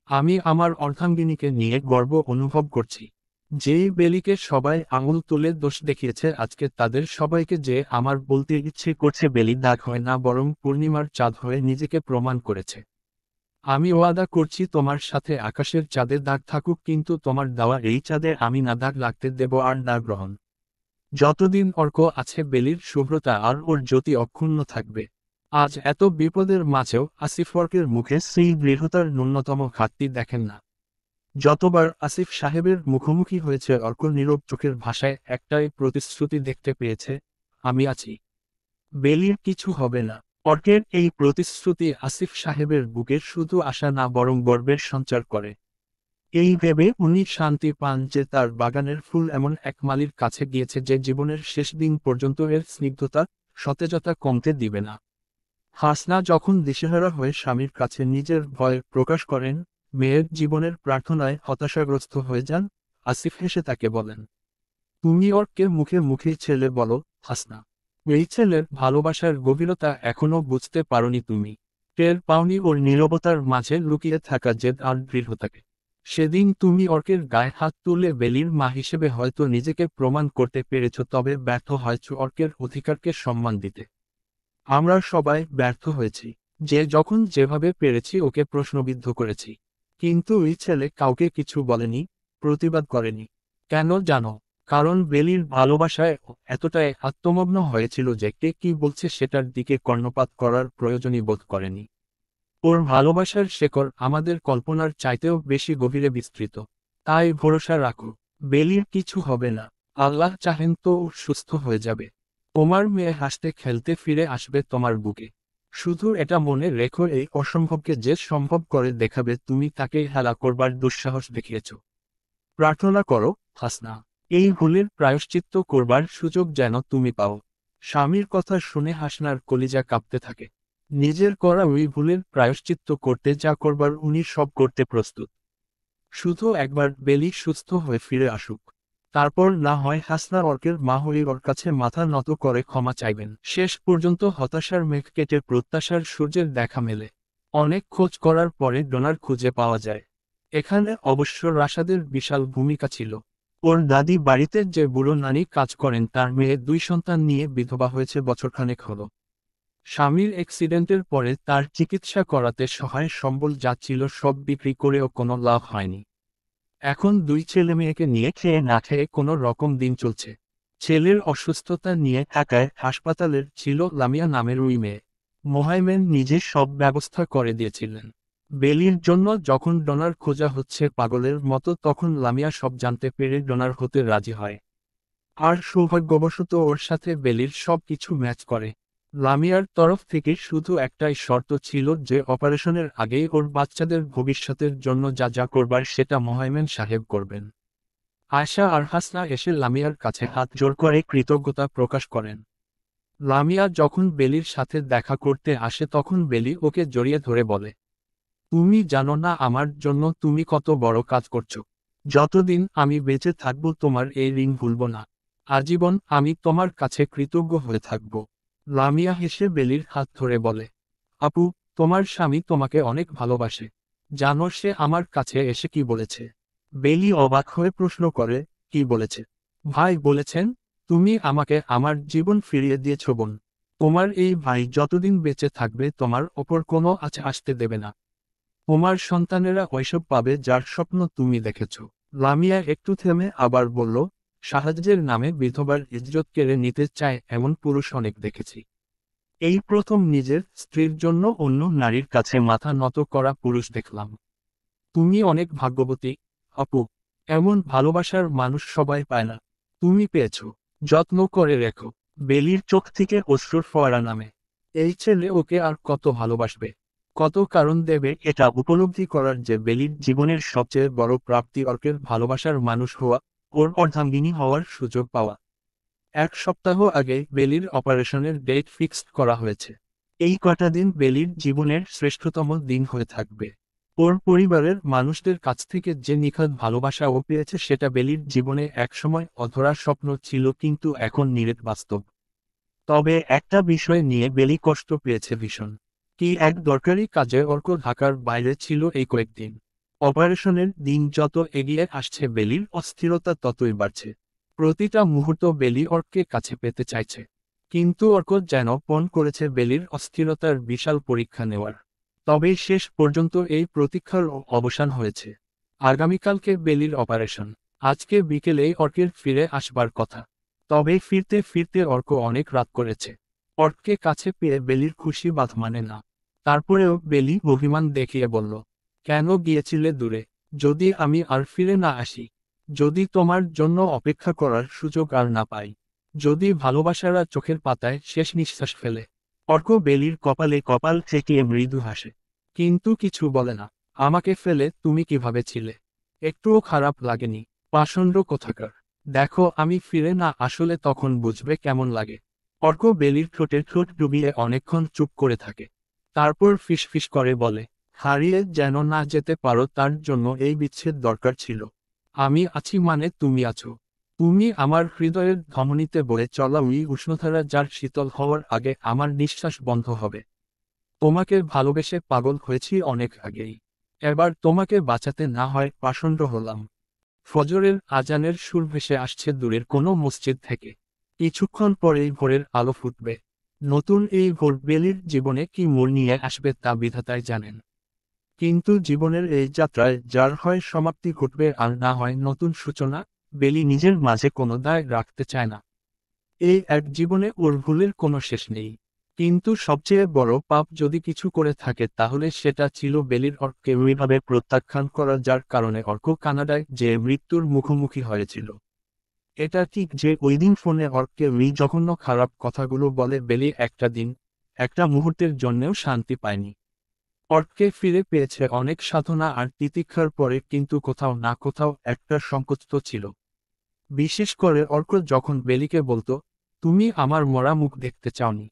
আমি আমার অর্ধাঙ্গিনীকে নিয়ে গর্ব অনুভব করছি। যেই বেলিকে সবাই আঙুল তুলে দোষ দেখিয়েছে, আজকে তাদের সবাইকে যে আমার বলতে ইচ্ছে করছে বেলি দাগ হয় না, বরং পূর্ণিমার চাঁদ হয়ে নিজেকে প্রমাণ করেছে। আমি ওয়াদা করছি তোমার সাথে আকাশের চাঁদে দাগ থাকুক, কিন্তু তোমার দেওয়া এই চাঁদে আমি না দাগ লাগতে দেব আর না গ্রহণ। যতদিন অর্ক আছে বেলির শুভ্রতা আর ওর জ্যোতি অক্ষুণ্ণ থাকবে। আজ এত বিপদের মাঝেও আসিফ অর্কের মুখে সেই দৃঢ়তার ন্যূনতম ঘাটতি দেখেন না। যতবার আসিফ সাহেবের মুখোমুখি হয়েছে, অর্ক নীরব চোখের ভাষায় একটাই প্রতিশ্রুতি দেখতে পেয়েছে, আমি আছি, বেলির কিছু হবে না। অর্কের এই প্রতিশ্রুতি আসিফ সাহেবের বুকে শুধু আশা না, বরং গর্বের সঞ্চার করে। এই ভেবে উনি শান্তি পান যে তার বাগানের ফুল এমন এক মালির কাছে গিয়েছে যে জীবনের শেষ দিন পর্যন্ত এর স্নিগ্ধতা, সতেজতা কমতে দিবে না। হাসনা যখন দিশেহারা হয়ে স্বামীর কাছে নিজের ভয় প্রকাশ করেন, মেয়ের জীবনের প্রার্থনায় হতাশাগ্রস্ত হয়ে যান, আসিফ হেসে তাকে বলেন, তুমি অর্ককে মুখে মুখে ছেলে বলো, হাসনা। এই ছেলের ভালোবাসার গভীরতা এখনো বুঝতে পারোনি তুমি। টের পাওনি ওর নীরবতার মাঝে লুকিয়ে থাকা জেদ আর দৃঢ়তাকে। সেদিন তুমি অর্কের গায়ে হাত তুলে বেলির মা হিসেবে হয়তো নিজেকে প্রমাণ করতে পেরেছ, তবে ব্যর্থ হয়েছ অর্কের অধিকারকে সম্মান দিতে। আমরা সবাই ব্যর্থ হয়েছি। যে যখন যেভাবে পেরেছি ওকে প্রশ্নবিদ্ধ করেছি। কিন্তু ওই ছেলে কাউকে কিছু বলেনি, প্রতিবাদ করেনি। কেন জানো? কারণ বেলির ভালোবাসায় ও এতটাই আত্মমগ্ন হয়েছিল যে কে কি বলছে সেটার দিকে কর্ণপাত করার প্রয়োজনই বোধ করেনি। ওর ভালোবাসার শেকড় আমাদের কল্পনার চাইতেও বেশি গভীরে বিস্তৃত। তাই ভরসা রাখো, বেলির কিছু হবে না। আল্লাহ চাহেন তো ও সুস্থ হয়ে যাবে। তোমার মেয়ে হাসতে খেলতে ফিরে আসবে তোমার বুকে। শুধু এটা মনে রেখো, এই অসম্ভবকে যে সম্ভব করে দেখাবে তুমি তাকেই হেলা করবার দুঃসাহস দেখিয়েছ। প্রার্থনা করো, হাসনা, এই ভুলের প্রায়শ্চিত্ত করবার সুযোগ যেন তুমি পাও। স্বামীর কথা শুনে হাসনার কলিজা কাঁপতে থাকে। নিজের করা ওই ভুলের প্রায়শ্চিত্ত করতে যা করবার উনি সব করতে প্রস্তুত। শুধু একবার বেলি সুস্থ হয়ে ফিরে আসুক। তারপর না হয় হাসনা অর্কের মা হয়ে ওর কাছে মাথা নত করে ক্ষমা চাইবেন। শেষ পর্যন্ত হতাশার মেঘ কেটে প্রত্যাশার সূর্যের দেখা মেলে। অনেক খোঁজ করার পরে ডোনার খুঁজে পাওয়া যায়। এখানে অবশ্য রাশাদের বিশাল ভূমিকা ছিল। ওর দাদি বাড়িতে যে বুড়ো নানি কাজ করেন তার মেয়ে 2 সন্তান নিয়ে বিধবা হয়েছে বছরখানেক হলো। স্বামীর অ্যাক্সিডেন্টের পরে তার চিকিৎসা করাতে সহায় সম্বল যাচ্ছিল সব বিক্রি করেও কোনো লাভ হয়নি। এখন 2 ছেলে মেয়েকে নিয়ে খেয়ে না খেয়ে কোনো রকম দিন চলছে। ছেলের অসুস্থতা নিয়ে ঢাকায় হাসপাতালের ছিল লামিয়া নামের ওই মেয়ে। মোহাইমেন নিজে সব ব্যবস্থা করে দিয়েছিলেন। বেলির জন্য যখন ডোনার খোঁজা হচ্ছে পাগলের মতো, তখন লামিয়া সব জানতে পেরে ডোনার হতে রাজি হয়। আর সৌভাগ্যবশত ওর সাথে বেলির সব কিছু ম্যাচ করে। লামিয়ার তরফ থেকে শুধু একটাই শর্ত ছিল যে অপারেশনের আগেই ওর বাচ্চাদের ভবিষ্যতের জন্য যা যা করবার সেটা মোহাইমেন সাহেব করবেন। আয়শা আর হাসনা এসে লামিয়ার কাছে হাত জোড় করে কৃতজ্ঞতা প্রকাশ করেন। লামিয়া যখন বেলির সাথে দেখা করতে আসে তখন বেলি ওকে জড়িয়ে ধরে বলে, তুমি জানো না আমার জন্য তুমি কত বড় কাজ করছো। যতদিন আমি বেঁচে থাকব তোমার এই ঋণ ভুলব না। আজীবন আমি তোমার কাছে কৃতজ্ঞ হয়ে থাকব। লামিয়া হেসে বেলির হাত ধরে বলে, আপু, তোমার স্বামী তোমাকে অনেক ভালোবাসে। জানো সে আমার কাছে এসে কি বলেছে? বেলি অবাক হয়ে প্রশ্ন করে, কি বলেছে? ভাই বলেছেন, তুমি আমাকে আমার জীবন ফিরিয়ে দিয়েছ বোন। তোমার এই ভাই যতদিন বেঁচে থাকবে তোমার ওপর কোনো আঁচ আসতে দেবে না। তোমার সন্তানেরা ওইসব পাবে যার স্বপ্ন তুমি দেখেছ। লামিয়া একটু থেমে আবার বলল, সাহায্যের নামে বিধবার ইজ্জত কেড়ে নিতে চায় এমন পুরুষ অনেক দেখেছি। এই প্রথম নিজের স্ত্রীর জন্য অন্য নারীর কাছে মাথা নত করা পুরুষ দেখলাম। তুমি অনেক ভাগ্যবতী, আপু। এমন ভালোবাসার মানুষ সবাই পায় না। তুমি পেয়েছ। যত্ন করে রেখো। বেলির চোখ থেকে অশ্রুর ফোয়ারা নামে। এই ছেলে ওকে আর কত ভালোবাসবে, কত কারণ দেবে এটা উপলব্ধি করার যে বেলির জীবনের সবচেয়ে বড় প্রাপ্তি অর্কের ভালোবাসার মানুষ হওয়া, ওর অর্ধাঙ্গিনী হওয়ার সুযোগ পাওয়া। 1 সপ্তাহ আগে বেলির অপারেশনের ডেট ফিক্সড করা হয়েছে। এই কটা দিন বেলির জীবনের শ্রেষ্ঠতম দিন হয়ে থাকবে। ওর পরিবারের মানুষদের কাছ থেকে যে নিখাদ ভালোবাসা ও পেয়েছে সেটা বেলির জীবনে একসময় অধরা স্বপ্ন ছিল, কিন্তু এখন নিরেট বাস্তব। তবে একটা বিষয় নিয়ে বেলি কষ্ট পেয়েছে ভীষণ। কি এক দরকারি কাজে অর্ক ঢাকার বাইরে ছিল এই কয়েকদিন। অপারেশনের দিন যত এগিয়ে আসছে বেলির অস্থিরতা ততই বাড়ছে। প্রতিটা মুহূর্ত বেলি অর্ককে কাছে পেতে চাইছে। কিন্তু অর্ক যেন পণ করেছে বেলির অস্থিরতার বিশাল পরীক্ষা নেওয়ার। তবে শেষ পর্যন্ত এই প্রতীক্ষার অবসান হয়েছে। আগামীকালকে বেলির অপারেশন। আজকে বিকেলেই অর্কের ফিরে আসবার কথা। তবে ফিরতে ফিরতে অর্ক অনেক রাত করেছে। অর্ককে কাছে পেয়ে বেলির খুশি বাঁধ মানে না। তারপরেও বেলি অভিমান দেখিয়ে বলল, কেন গিয়েছিলে দূরে? যদি আমি আর ফিরে না আসি, যদি তোমার জন্য অপেক্ষা করার সুযোগ আর না পাই, যদি ভালোবাসারা চোখের পাতায় শেষ নিঃশ্বাস ফেলে। অর্ক বেলির কপালে কপাল ঠেকিয়ে মৃদু হাসে। কিন্তু কিছু বলে না। আমাকে ফেলে তুমি কিভাবে ছিলে? একটুও খারাপ লাগেনি? পাষণ্ড কোথাকার। দেখো আমি ফিরে না আসলে তখন বুঝবে কেমন লাগে। অর্ক বেলির ঠোঁটে ঠোঁট ডুবিয়ে অনেকক্ষণ চুপ করে থাকে। তারপর ফিসফিস করে বলে, হারিয়ে যেন না যেতে পারো তার জন্য এই বিচ্ছেদ দরকার ছিল। আমি আছি মানে তুমি আছো। তুমি আমার হৃদয়ের ধমনীতে বয়ে চলা ওই উষ্ণধারা যার শীতল হওয়ার আগে আমার নিঃশ্বাস বন্ধ হবে। তোমাকে ভালোবেসে পাগল হয়েছি অনেক আগেই। এবার তোমাকে বাঁচাতে না হয় পাষণ্ড হলাম। ফজরের আজানের সুর ভেসে আসছে দূরের কোনো মসজিদ থেকে। কিছুক্ষণ পরেই ভোরের আলো ফুটবে। নতুন এই ভোর বেলির জীবনে কি মোড় নিয়ে আসবে তা বিধাতাই জানেন। কিন্তু জীবনের এই যাত্রায় যার হয় সমাপ্তি ঘটবে আর না হয় নতুন সূচনা, বেলি নিজের মাঝে কোনো দায় রাখতে চায় না। এই এক জীবনে ওর ভুলের কোনো শেষ নেই। কিন্তু সবচেয়ে বড় পাপ যদি কিছু করে থাকে তাহলে সেটা ছিল বেলির অর্ককে ওইভাবে প্রত্যাখ্যান করা, যার কারণে অর্ক কানাডায় যে মৃত্যুর মুখোমুখি হয়েছিল। এটা ঠিক যে ওই দিন ফোনে অর্ককে ওই জঘন্য খারাপ কথাগুলো বলে বেলি একটা দিন, একটা মুহূর্তের জন্যেও শান্তি পায়নি। অর্ককে ফিরে পেয়েছে অনেক সাধনা আর তিতিক্ষার পরে, কিন্তু কোথাও না কোথাও একটা সংকোচ তো ছিল। বিশেষ করে অর্ক যখন বেলিকে বলতো, তুমি আমার মরা মুখ দেখতে চাওনি,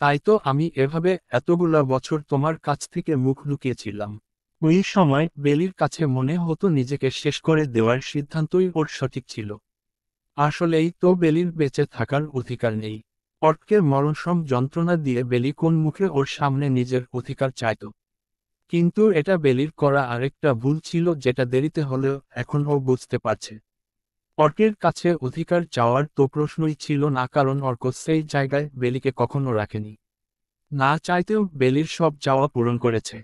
তাই তো আমি এভাবে এতগুলা বছর তোমার কাছ থেকে মুখ লুকিয়েছিলাম। ওই সময় বেলির কাছে মনে হতো নিজেকে শেষ করে দেওয়ার সিদ্ধান্তই ওর সঠিক ছিল। আসলেই তো বেলির বেঁচে থাকার অধিকার নেই। অর্কের মরণসম যন্ত্রণা দিয়ে বেলি কোন মুখে ওর সামনে নিজের অধিকার চাইত। কিন্তু এটা বেলির করা আরেকটা ভুল ছিল, যেটা দেরিতে হলেও এখন ও বুঝতে পারছে। অর্কের কাছে অধিকার চাওয়ার তো প্রশ্নই ছিল না, কারণ অর্ক সেই জায়গায় বেলিকে কখনো রাখেনি। না চাইতেও বেলির সব চাওয়া পূরণ করেছে।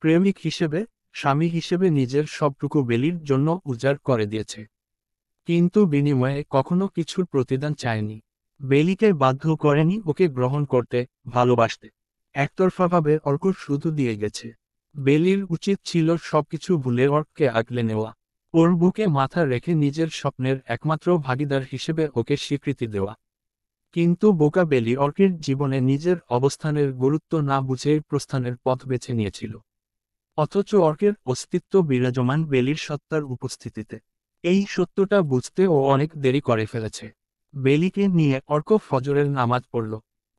প্রেমিক হিসেবে, স্বামী হিসেবে নিজের সবটুকু বেলির জন্য উজাড় করে দিয়েছে। কিন্তু বিনিময়ে কখনো কিছুর প্রতিদান চায়নি। বেলিকে বাধ্য করেনি ওকে গ্রহণ করতে, ভালোবাসতে। একতরফাভাবে অর্ক শুধু দিয়ে গেছে। বেলির উচিত ছিল সবকিছু ভুলে অর্ককে আগলে নেওয়া। ওর বুকে মাথা রেখে নিজের স্বপ্নের একমাত্র ভাগীদার হিসেবে ওকে স্বীকৃতি দেওয়া। কিন্তু বোকা বেলি অর্কের জীবনে নিজের অবস্থানের গুরুত্ব না বুঝেই প্রস্থানের পথ বেছে নিয়েছিল। অথচ অর্কের অস্তিত্ব বিরাজমান বেলির সত্তার উপস্থিতিতে। এই সত্যটা বুঝতে ও অনেক দেরি করে ফেলেছে। বেলিকে নিয়ে অর্ক ফজরের নামাজ পড়ল।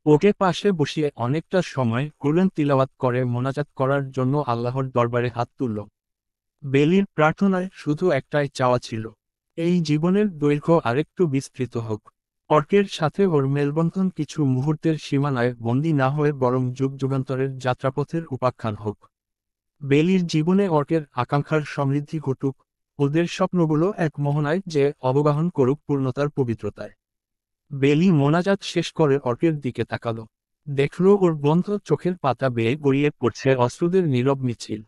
ওকে পাশে বসিয়ে অনেকটা সময় কুরআন তিলাওয়াত করে মোনাজাত করার জন্য আল্লাহর দরবারে হাত তুলল। বেলির প্রার্থনায় শুধু একটাই চাওয়া ছিল, এই জীবনের দৈর্ঘ্য আরেকটু বিস্তৃত হোক। অর্কের সাথে ওর মেলবন্ধন কিছু মুহূর্তের সীমানায় বন্দী না হয়ে বরং যুগ যুগান্তরের যাত্রাপথের উপাখ্যান হোক। বেলির জীবনে অর্কের আকাঙ্ক্ষার সমৃদ্ধি ঘটুক, ওদের স্বপ্নগুলো এক মোহনায় যে অবগাহন করুক পূর্ণতার পবিত্রতায়। বেলি মোনাজাত শেষ করে অর্কের দিকে তাকালো। দেখল ওর বন্ধ চোখের পাতা বেয়ে গড়িয়ে পড়ছে অশ্রুদের নীরব মিছিল।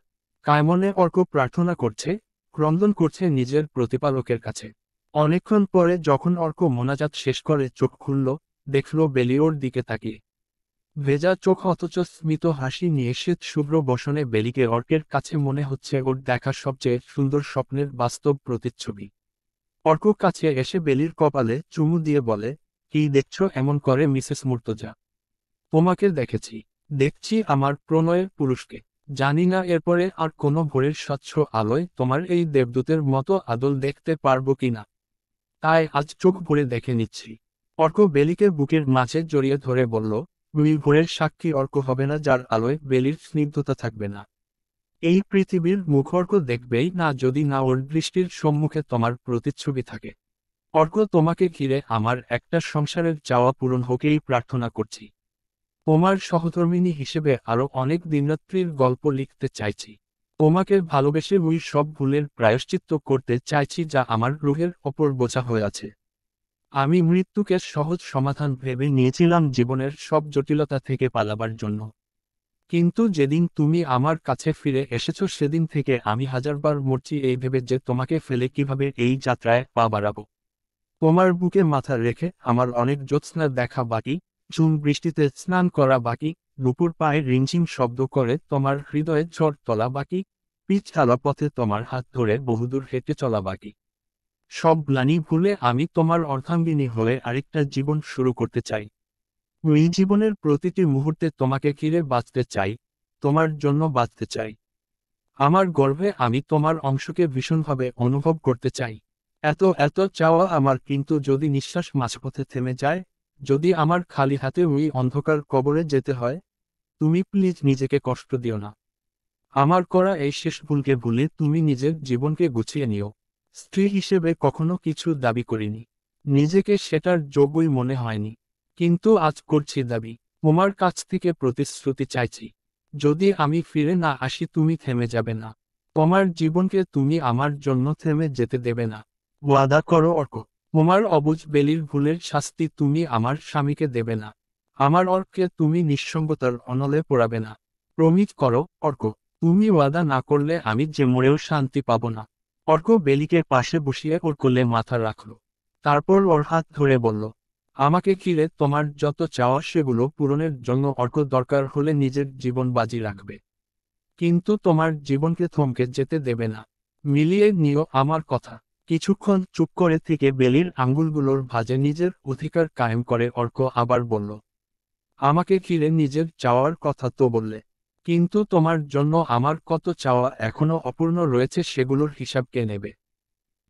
কায়মনে অর্ক প্রার্থনা করছে, ক্রন্দন করছে নিজের প্রতিপালকের কাছে। অনেকক্ষণ পরে যখন অর্ক মোনাজাত শেষ করে চোখ খুলল, দেখল বেলি ওর দিকে তাকিয়ে। ভেজা চোখ অথচ স্মিত হাসি নিয়ে শীত শুভ্র বসনে বেলিকে অর্কের কাছে মনে হচ্ছে ওর দেখা সবচেয়ে সুন্দর স্বপ্নের বাস্তব প্রতিচ্ছবি। অর্ক কাছে এসে বেলির কপালে চুমু দিয়ে বলে, কি দেখছ এমন করে মিসেস মুর্তজা? তোমাকে দেখেছি, দেখছি আমার প্রণয়ের পুরুষকে। জানি না এরপরে আর কোনো ভোরের স্বচ্ছ আলোয় তোমার এই দেবদূতের মতো আদল দেখতে পারবো কিনা, তাই আজ চোখ ভরে দেখে নিচ্ছি। অর্ক বেলিকে বুকের মাঝে জড়িয়ে ধরে বলল, ওই ভোরের সাক্ষী অর্ক হবে না যার আলোয় বেলির স্নিগ্ধতা থাকবে না। এই পৃথিবীর মুখ অর্ক দেখবেই না যদি না ওর দৃষ্টির সম্মুখে তোমার প্রতিচ্ছবি থাকে। অর্ক তোমাকে ঘিরে আমার একটা সংসারের চাওয়া পূরণ হোক এই প্রার্থনা করছি। তোমার সহধর্মিণী হিসেবে আরো অনেক দিনরাত্রির গল্প লিখতে চাইছি। তোমাকে ভালোবেসে ওই সব ভুলের প্রায়শ্চিত্ত করতে চাইছি যা আমার রুহের ওপর বোঝা হয়ে আছে। আমি মৃত্যুকে সহজ সমাধান ভেবে নিয়েছিলাম জীবনের সব জটিলতা থেকে পালাবার জন্য। কিন্তু যেদিন তুমি আমার কাছে ফিরে এসেছো সেদিন থেকে আমি হাজারবার মরছি এই ভেবে যে তোমাকে ফেলে কিভাবে এই যাত্রায় পা বাড়াবো। তোমার বুকে মাথা রেখে আমার অনেক জ্যোৎস্নার দেখা বাকি, ঝুম বৃষ্টিতে স্নান করা বাকি, নুপুর পায়ে রিমঝিম শব্দ করে তোমার হৃদয়ে ঝড় তোলা বাকি, পিচ ঢালা পথে তোমার হাত ধরে বহুদূর হেঁটে চলা বাকি। সব গ্লানি ভুলে আমি তোমার অর্ধাঙ্গিনী হয়ে আরেকটা জীবন শুরু করতে চাই। ওই জীবনের প্রতিটি মুহূর্তে তোমাকে ঘিরে বাঁচতে চাই, তোমার জন্য বাঁচতে চাই। আমার গর্ভে আমি তোমার অংশকে ভীষণভাবে অনুভব করতে চাই। এত এত চাওয়া আমার, কিন্তু যদি নিঃশ্বাস মাঝপথে থেমে যায়, যদি আমার খালি হাতে ওই অন্ধকার কবরে যেতে হয়, তুমি প্লিজ নিজেকে কষ্ট দিও না। আমার করা এই শেষ ভুলকে ভুলে তুমি নিজের জীবনকে গুছিয়ে নিও। স্ত্রী হিসেবে কখনো কিছু দাবি করিনি, নিজেকে সেটার যোগ্যই মনে হয়নি। কিন্তু আজ করছি দাবি, তোমার কাছ থেকে প্রতিশ্রুতি চাইছি। যদি আমি ফিরে না আসি তুমি থেমে যাবে না। তোমার জীবনকে তুমি আমার জন্য থেমে যেতে দেবে না। ওয়াদা করো অর্ক। তোমার অবুঝ বেলির ভুলের শাস্তি তুমি আমার স্বামীকে দেবে না। আমার অর্ককে তুমি নিঃসঙ্গতার অনলে পোড়াবে না। প্রমিজ করো অর্ক। তুমি ওয়াদা না করলে আমি যে মরেও শান্তি পাব না। অর্ক বেলিকে পাশে বসিয়ে ওর কোলে মাথা রাখল। তারপর ওর হাত ধরে বলল, আমাকে ঘিরে তোমার যত চাওয়া সেগুলো পূরণের জন্য অর্ক দরকার হলে নিজের জীবন বাজি রাখবে, কিন্তু তোমার জীবনকে থমকে যেতে দেবে না। মিলিয়ে নিও আমার কথা। কিছুক্ষণ চুপ করে থেকে বেলির আঙ্গুলগুলোর ভাঁজে নিজের অধিকার কায়েম করে অর্ক আবার বলল, আমাকে ঘিরে নিজের চাওয়ার কথা তো বললে, কিন্তু তোমার জন্য আমার কত চাওয়া এখনো অপূর্ণ রয়েছে সেগুলোর হিসাব কে নেবে?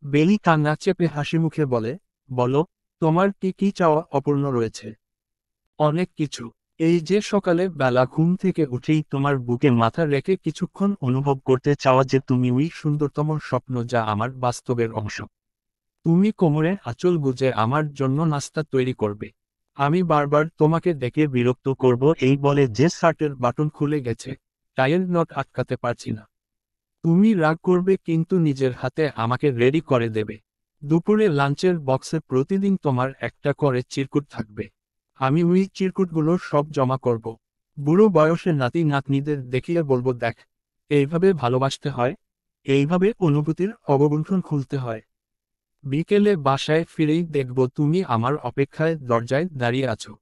বেলি কান্না চেপে হাসি মুখে বলে, বলো, তোমার কি কি চাওয়া অপূর্ণ রয়েছে? অনেক কিছু। এই যে সকালে বেলা ঘুম থেকে উঠেই তোমার বুকে মাথা রেখে কিছুক্ষণ অনুভব করতে চাওয়া যে তুমি ওই সুন্দরতম স্বপ্ন যা আমার বাস্তবের অংশ। তুমি কোমরে আঁচল গুজে আমার জন্য নাস্তা তৈরি করবে। আমি বারবার তোমাকে ডেকে বিরক্ত করব এই বলে যে শার্টের বাটন খুলে গেছে, টাইয়ের নট আটকাতে পারছি না। তুমি রাগ করবে কিন্তু নিজের হাতে আমাকে রেডি করে দেবে। দুপুরে লাঞ্চের বক্সে প্রতিদিন তোমার একটা করে চিরকুট থাকবে। আমি ওই চিরকুটগুলো সব জমা করব। বুড়ো বয়সে নাতি নাতনিদের দেখিয়ে বলবো, দেখ, এইভাবে ভালোবাসতে হয়, এইভাবে অনুভূতির অবগুণ্ঠন খুলতে হয়। বিকেলে বাসায় ফিরেই দেখব তুমি আমার অপেক্ষায় দরজায় দাঁড়িয়ে আছো।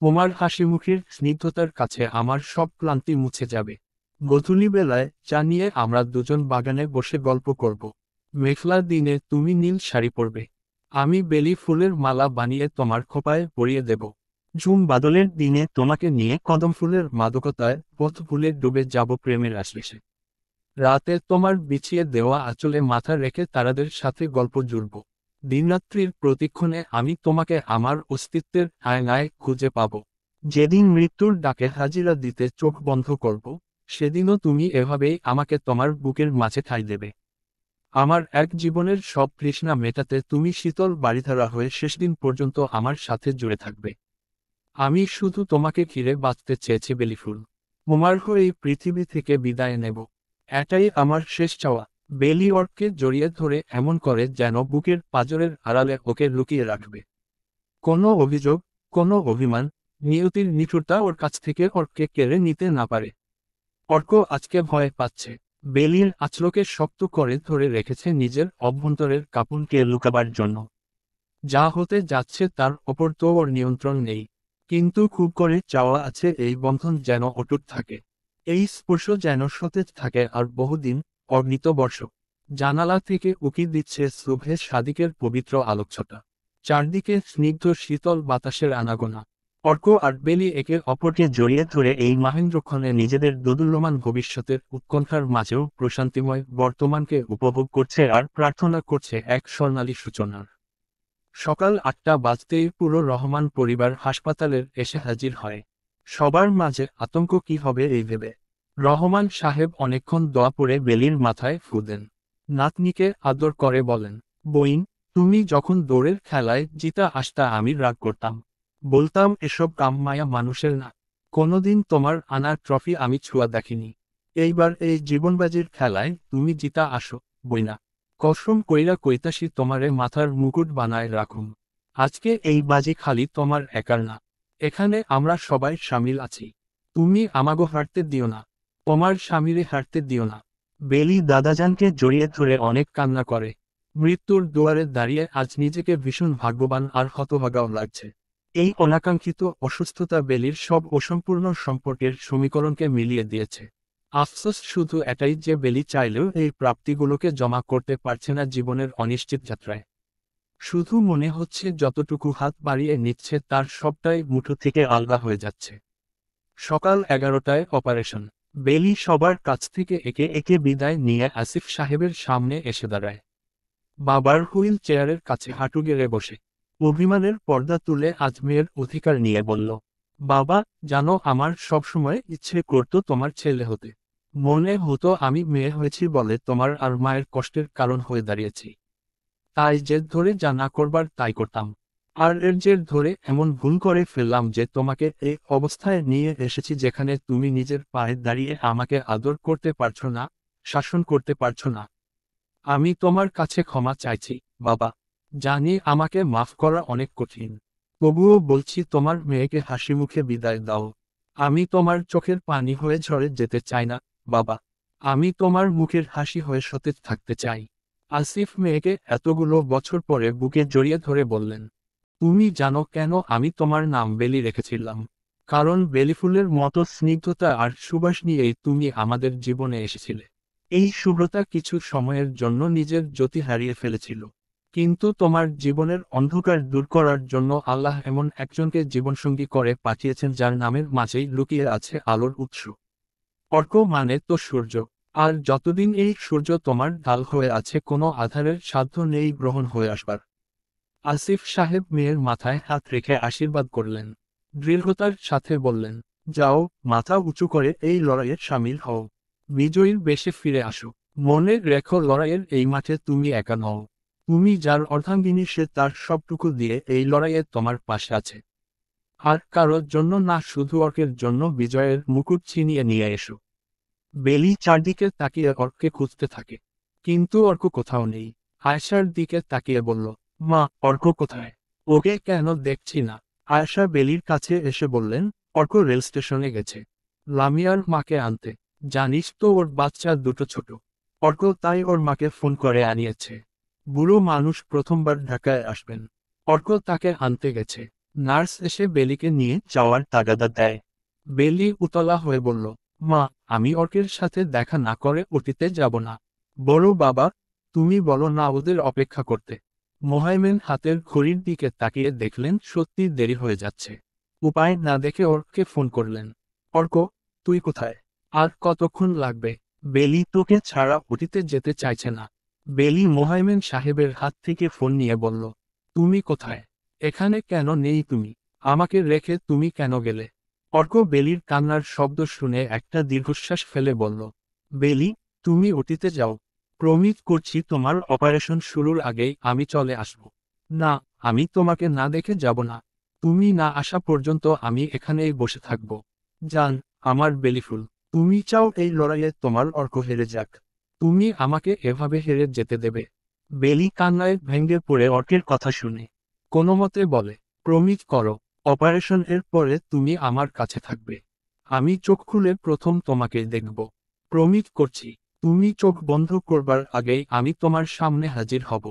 তোমার হাসিমুখের স্নিগ্ধতার কাছে আমার সব ক্লান্তি মুছে যাবে। গোধূলি বেলায় চা নিয়ে আমরা দুজন বাগানে বসে গল্প করব। মেঘলা দিনে তুমি নীল শাড়ি পরবে, আমি বেলি ফুলের মালা বানিয়ে তোমার খোপায় পরিয়ে দেব। ঝুম বাদলের দিনে তোমাকে নিয়ে কদম ফুলের মাদকতায় পথ ভুলে ডুবে যাব প্রেমের আশ্লেষে। রাতে তোমার বিছিয়ে দেওয়া আঁচলে মাথা রেখে তারাদের সাথে গল্প জুড়ব। দিনরাত্রির প্রতিক্ষণে আমি তোমাকে আমার অস্তিত্বের আয়নায় খুঁজে পাব। যেদিন মৃত্যুর ডাকে হাজিরা দিতে চোখ বন্ধ করব, সেদিনও তুমি এভাবেই আমাকে তোমার বুকের মাঝে ঠাঁই দেবে। আমার এক জীবনের সব তৃষ্ণা মেটাতে তুমি শীতল বারিধারা হয়ে শেষ দিন পর্যন্ত আমার সাথে জুড়ে থাকবে। আমি শুধু তোমাকে ঘিরে বাঁচতে চেয়েছি বেলিফুল। তোমার হয়ে পৃথিবী থেকে বিদায় নেব, এটাই আমার শেষ চাওয়া। বেলি অর্ককে জড়িয়ে ধরে এমন করে যেন বুকের পাঁজরের আড়ালে ওকে লুকিয়ে রাখবে। কোনো অভিযোগ, কোনো অভিমান, নিয়তির নিঠুরতা ওর কাছ থেকে অর্ককে কেড়ে নিতে না পারে। অর্ক আজকে ভয় পাচ্ছে। বেলির আঁচলকে শক্ত করে ধরে রেখেছে নিজের অভ্যন্তরের কাঁপুনকে লুকাবার জন্য। যা হতে যাচ্ছে তার ওপর তো ওর নিয়ন্ত্রণ নেই, কিন্তু খুব করে চাওয়া আছে এই বন্ধন যেন অটুট থাকে। এই স্পর্শ যেন সতেজ থাকে আর বহুদিন, অর্ণিত বর্ষ। জানালা থেকে উকি দিচ্ছে শুভে সাদিকের পবিত্র আলোকছটা। চারদিকে স্নিগ্ধ শীতল বাতাসের আনাগোনা। অর্ক আর বেলি একে অপরকে জড়িয়ে ধরে এই মাহেন্দ্রক্ষণে নিজেদের দোদুল্যমান ভবিষ্যতের উৎকণ্ঠার মাঝেও প্রশান্তিময় বর্তমানকে উপভোগ করছে আর প্রার্থনা করছে এক স্বর্ণালী সূচনার। সকাল 8টা বাজতেই পুরো রহমান পরিবার হাসপাতালের এসে হাজির হয়। সবার মাঝে আতঙ্ক কি হবে এই ভেবে। রহমান সাহেব অনেকক্ষণ দোয়া পড়ে বেলির মাথায় ফু দেন। নাতনিকে আদর করে বলেন, বইন, তুমি যখন দৌড়ের খেলায় জিতা আসতা আমি রাগ করতাম, বলতাম এসব কাম মায়া মানুষের না। কোনোদিন তোমার আনা ট্রফি আমি ছুঁয়া দেখিনি। এইবার এই জীবনবাজির খেলায় তুমি জিতা আসো, বইনা। কসম কইরা কইতাসি তোমারে মাথার মুকুট বানায় রাখুম। আজকে এই বাজি খালি তোমার একার না, এখানে আমরা সবাই শামিল আছি। তুমি আমাগো হারতে দিও না, তোমার স্বামীরে হারতে দিও না। বেলি দাদাজানকে জড়িয়ে ধরে অনেক কান্না করে। মৃত্যুর দুয়ারে দাঁড়িয়ে আজ নিজেকে ভীষণ ভাগ্যবান আর হতভাগাও লাগছে। এই অনাকাঙ্ক্ষিত অসুস্থতা বেলির সব অসম্পূর্ণ সম্পর্কের সমীকরণকে মিলিয়ে দিয়েছে। আফসোস শুধু এটাই যে বেলি চাইলেও এই প্রাপ্তিগুলোকে জমা করতে পারছে না জীবনের অনিশ্চিত যাত্রায়। শুধু মনে হচ্ছে যতটুকু হাত বাড়িয়ে নিচ্ছে তার সবটাই মুঠো থেকে আলগা হয়ে যাচ্ছে। সকাল 11টায় অপারেশন। বেলি সবার কাছ থেকে একে একে বিদায় নিয়ে আসিফ সাহেবের সামনে এসে দাঁড়ায়। বাবার হুইল চেয়ারের কাছে হাঁটু গেড়ে বসে অভিমানের পর্দা তুলে আজ মেয়ের অধিকার নিয়ে বলল, বাবা, জানো আমার সবসময় ইচ্ছে করতো তোমার ছেলে হতে। মনে হতো আমি মেয়ে হয়েছি বলে তোমার আর মায়ের কষ্টের কারণ হয়ে দাঁড়িয়েছি। তাই জেদ ধরে যা না করবার তাই করতাম। আর এর জের ধরে এমন ভুল করে ফেললাম যে তোমাকে এই অবস্থায় নিয়ে এসেছি যেখানে তুমি নিজের পায়ে দাঁড়িয়ে আমাকে আদর করতে পারছো না, শাসন করতে পারছো না। আমি তোমার কাছে ক্ষমা চাইছি, বাবা। জানি আমাকে মাফ করা অনেক কঠিন। তবুও বলছি তোমার মেয়েকে হাসি মুখে বিদায় দাও। আমি তোমার চোখের পানি হয়ে ঝরে যেতে চাই না, বাবা। আমি তোমার মুখের হাসি হয়ে সতেজ থাকতে চাই। আসিফ মেয়েকে এতগুলো বছর পরে বুকে জড়িয়ে ধরে বললেন, তুমি জানো কেন আমি তোমার নাম বেলি রেখেছিলাম? কারণ বেলি ফুলের মতো স্নিগ্ধতা আর সুবাস নিয়েই তুমি আমাদের জীবনে এসেছিলে। এই শুভ্রতা কিছু সময়ের জন্য নিজের জ্যোতি হারিয়ে ফেলেছিল, কিন্তু তোমার জীবনের অন্ধকার দূর করার জন্য আল্লাহ এমন একজনকে জীবনসঙ্গী করে পাঠিয়েছেন যার নামের মাঝেই লুকিয়ে আছে আলোর উৎস। অর্ক মানে তো সূর্য। আর যতদিন এই সূর্য তোমার ঢাল হয়ে আছে, কোনো আধারের সাধ্য নেই গ্রহণ হয়ে আসবার। আসিফ সাহেব মেয়ের মাথায় হাত রেখে আশীর্বাদ করলেন। দৃঢ়তার সাথে বললেন, যাও, মাথা উঁচু করে এই লড়াইয়ে সামিল হও। বিজয়ীর বেশে ফিরে আসো। মনে রেখো, লড়াইয়ের এই মাঠে তুমি একা নও। তুমি যার অর্ধাঙ্গিনী, সে তার সবটুকু দিয়ে এই লড়াইয়ে তোমার পাশে আছে। আর কারোর জন্য না, শুধু অর্কের জন্য বিজয়ের মুকুট ছিনিয়ে নিয়ে এসো। বেলি চারদিকে তাকিয়ে অর্ককে খুঁজতে থাকে, কিন্তু অর্ক কোথাও নেই। আয়েশার দিকে তাকিয়ে বলল, মা, অর্ক কোথায়? ওকে কেন দেখছি না? আয়েশা বেলির কাছে এসে বললেন, অর্ক রেল স্টেশনে গেছে লামিয়ার মাকে আনতে। জানিস তো ওর বাচ্চা দুটো ছোট। অর্ক তাই ওর মাকে ফোন করে আনিয়েছে। বুড়ো মানুষ প্রথমবার ঢাকায় আসবেন। অর্ক তাকে আনতে গেছে। নার্স এসে বেলিকে নিয়ে যাওয়ার তাগাদা দেয়। বেলি উতলা হয়ে বলল, মা, আমি অর্কের সাথে দেখা না করে অতীতে যাব না। বড় বাবা, তুমি বলো না ওদের অপেক্ষা করতে। মোহাইমেন হাতের ঘড়ির দিকে তাকিয়ে দেখলেন সত্যি দেরি হয়ে যাচ্ছে। উপায় না দেখে অর্ককে ফোন করলেন। অর্ক, তুই কোথায়? আর কতক্ষণ লাগবে? বেলি তোকে ছাড়া অতীতে যেতে চাইছে না। বেলি মোহাইমেন সাহেবের হাত থেকে ফোন নিয়ে বলল, তুমি কোথায়? এখানে কেন নেই তুমি? আমাকে রেখে তুমি কেন গেলে? অর্ক বেলির কান্নার শব্দ শুনে একটা দীর্ঘশ্বাস ফেলে বলল, বেলি, তুমি অতীতে যাও। প্রমিস করছি তোমার অপারেশন শুরুর আগেই আমি চলে আসব। না, আমি তোমাকে না দেখে যাব না। তুমি না আসা পর্যন্ত আমি এখানেই বসে থাকব। জান, আমার বেলিফুল, তুমি চাও এই লড়াইয়ে তোমার অর্ক হেরে যাক? তুমি আমাকে এভাবে হেরে যেতে দেবে? বেলি কান্নায় ভেঙে পড়ে অর্কের কথা শুনে কোনোমতে বলে, প্রমিস করো, অপারেশন এর পরে তুমি আমার কাছে থাকবে। আমি চোখ খুলে প্রথম তোমাকে দেখব। প্রমিস করছি, তুমি চোখ বন্ধ করবার আগেই আমি তোমার সামনে হাজির হব।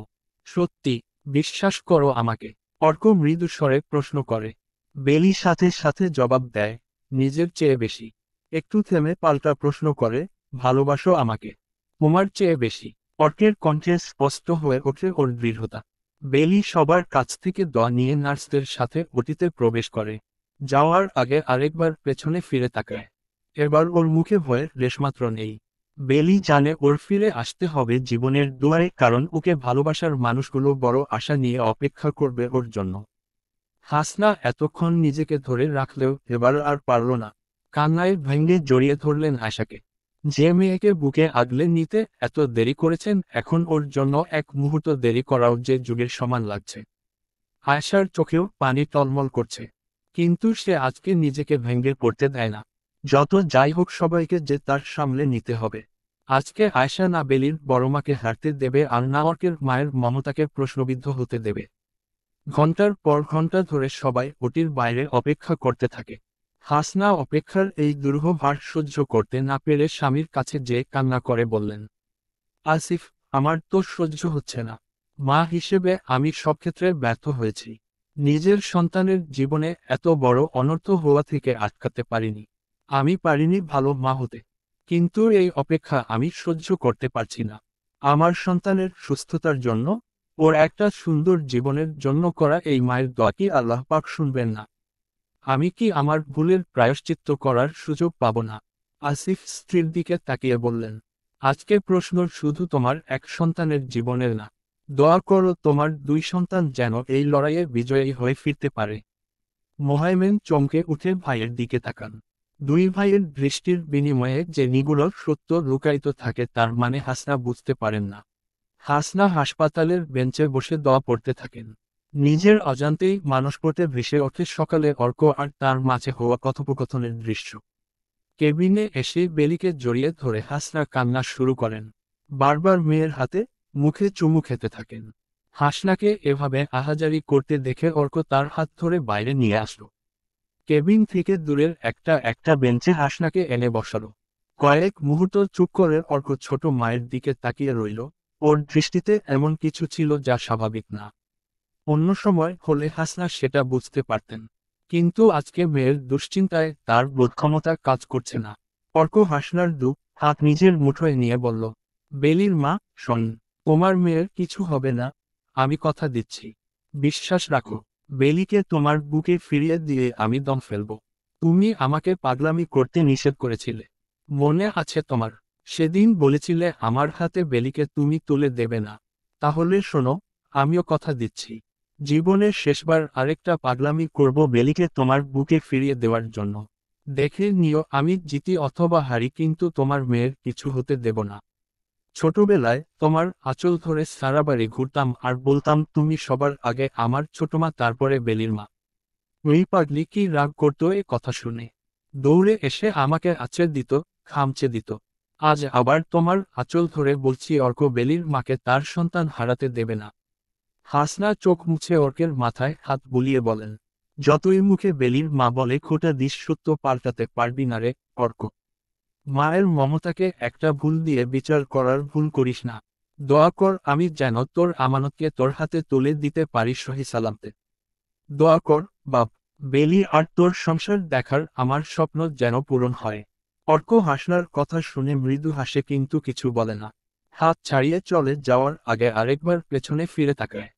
সত্যি, বিশ্বাস করো আমাকে? অর্ক মৃদু স্বরে প্রশ্ন করে। বেলি সাথে সাথে জবাব দেয়, নিজের চেয়ে বেশি। একটু থেমে পাল্টা প্রশ্ন করে, ভালোবাসো আমাকে? তোমার চেয়ে বেশি। অর্কের কণ্ঠে স্পষ্ট হয়ে ওঠে ওর দৃঢ়তা। বেলি সবার কাছ থেকে দোয়া নিয়ে নার্সদের সাথে অতীতে প্রবেশ করে। যাওয়ার আগে আরেকবার পেছনে ফিরে তাকায়। এবার ওর মুখে ভয়ের রেশমাত্র নেই। বেলি জানে ওর ফিরে আসতে হবে জীবনের দুয়ারে, কারণ ওকে ভালোবাসার মানুষগুলো বড় আশা নিয়ে অপেক্ষা করবে ওর জন্য। হাসনা এতক্ষণ নিজেকে ধরে রাখলেও এবার আর পারল না। কান্নায় ভেঙে জড়িয়ে ধরলেন আয়শাকে। যে মেয়েকে বুকে আগলে নিতে এত দেরি করেছেন, এখন ওর জন্য এক মুহূর্ত দেরি করাও যে যুগের সমান লাগছে। আয়শার চোখেও পানি টলমল করছে, কিন্তু সে আজকে নিজেকে ভেঙে পড়তে দেয় না। যত যাই হোক, সবাইকে যে তার সামলে নিতে হবে। আজকে আয়শা না বেলির বড়মাকে হারতে দেবে, আর না অর্কের মায়ের মমতাকে প্রশ্নবিদ্ধ হতে দেবে। ঘন্টার পর ঘন্টা ধরে সবাই ওটির বাইরে অপেক্ষা করতে থাকে। হাসনা অপেক্ষার এই দুরূহ ভার সহ্য করতে না পেরে স্বামীর কাছে যে কান্না করে বললেন, আসিফ, আমার তো সহ্য হচ্ছে না। মা হিসেবে আমি সব ক্ষেত্রে ব্যর্থ হয়েছি। নিজের সন্তানের জীবনে এত বড় অনর্থ হওয়া থেকে আটকাতে পারিনি। আমি পারিনি ভালো মা হতে। কিন্তু এই অপেক্ষা আমি সহ্য করতে পারছি না। আমার সন্তানের সুস্থতার জন্য, ওর একটা সুন্দর জীবনের জন্য করা এই মায়ের দোয়া কি আল্লাহ পাক শুনবেন না? আমি কি আমার ভুলের প্রায়শ্চিত্ত করার সুযোগ পাব না? আসিফ স্ত্রীর দিকে তাকিয়ে বললেন, আজকে প্রশ্ন শুধু তোমার এক সন্তানের জীবনের না। দোয়া করো তোমার দুই সন্তান যেন এই লড়াইয়ে বিজয়ী হয়ে ফিরতে পারে। মোহাইমেন চমকে উঠে ভাইয়ের দিকে তাকান। দুই ভাইয়ের দৃষ্টির বিনিময়ে যে নিগুলো সত্য লুকায়িত থাকে, তার মানে হাসনা বুঝতে পারেন না। হাসনা হাসপাতালের বেঞ্চে বসে দোয়া পড়তে থাকেন। নিজের অজান্তেই মানসপটে ভেসে ওঠে সকালে অর্ক আর তার মাঝে হওয়া কথোপকথনের দৃশ্য। কেবিনে এসে বেলিকে জড়িয়ে ধরে হাসনা কান্না শুরু করেন। বারবার মেয়ের হাতে মুখে চুমু খেতে থাকেন। হাসনাকে এভাবে আহাজারি করতে দেখে অর্ক তার হাত ধরে বাইরে নিয়ে আসলো। কেবিন থেকে দূরের একটা বেঞ্চে হাসনাকে এনে বসালো। কয়েক মুহূর্ত চুপ করে অর্ক ছোট মায়ের দিকে তাকিয়ে রইল। ওর দৃষ্টিতে এমন কিছু ছিল যা স্বাভাবিক না। অন্য সময় হলে হাসনা সেটা বুঝতে পারতেন, কিন্তু আজকে মেয়ের দুশ্চিন্তায় তার বোধক্ষমতা কাজ করছে না। অর্ক হাসনার হাত নিজের মুঠোয় নিয়ে বলল, বেলির মা, শোন, তোমার মেয়ের কিছু হবে না, আমি কথা দিচ্ছি, বিশ্বাস রাখো। বেলিকে তোমার বুকে ফিরিয়ে দিয়ে আমি দম ফেলব। তুমি আমাকে পাগলামি করতে নিষেধ করেছিলে, মনে আছে তোমার? সেদিন বলেছিলে আমার হাতে বেলিকে তুমি তুলে দেবে না। তাহলে শোনো, আমিও কথা দিচ্ছি, জীবনের শেষবার আরেকটা পাগলামি করব বেলিকে তোমার বুকে ফিরিয়ে দেওয়ার জন্য। দেখে নিও আমি জিতি অথবা হারি, কিন্তু তোমার মেয়ের কিছু হতে দেব না। ছোটবেলায় তোমার আঁচল ধরে সারা বাড়ি ঘুরতাম আর বলতাম তুমি সবার আগে আমার ছোটমা, তারপরে বেলির মা। ওই পাগলি কি রাগ করতো এ কথা শুনে, দৌড়ে এসে আমাকে আঁচড়ে দিত, খামচে দিত। আজ আবার তোমার আঁচল ধরে বলছি অর্ক বেলির মাকে তার সন্তান হারাতে দেবে না। হাসনা চোখ মুছে অর্কের মাথায় হাত বুলিয়ে বলেন, যতই মুখে বেলির মা বলে খোটা দিস, সত্য পাল্টাতে পারবি না রে অর্ক। মায়ের মমতাকে একটা ভুল দিয়ে বিচার করার ভুল করিস না। দোয়া কর আমি যেন তোর আমানতকে তোর হাতে তুলে দিতে পারি সহি সালামতে। দোয়া কর বাপ, বেলি আর তোর সংসার দেখার আমার স্বপ্ন যেন পূরণ হয়। অর্ক হাসনার কথা শুনে মৃদু হাসে, কিন্তু কিছু বলে না। হাত ছাড়িয়ে চলে যাওয়ার আগে আরেকবার পেছনে ফিরে তাকায়।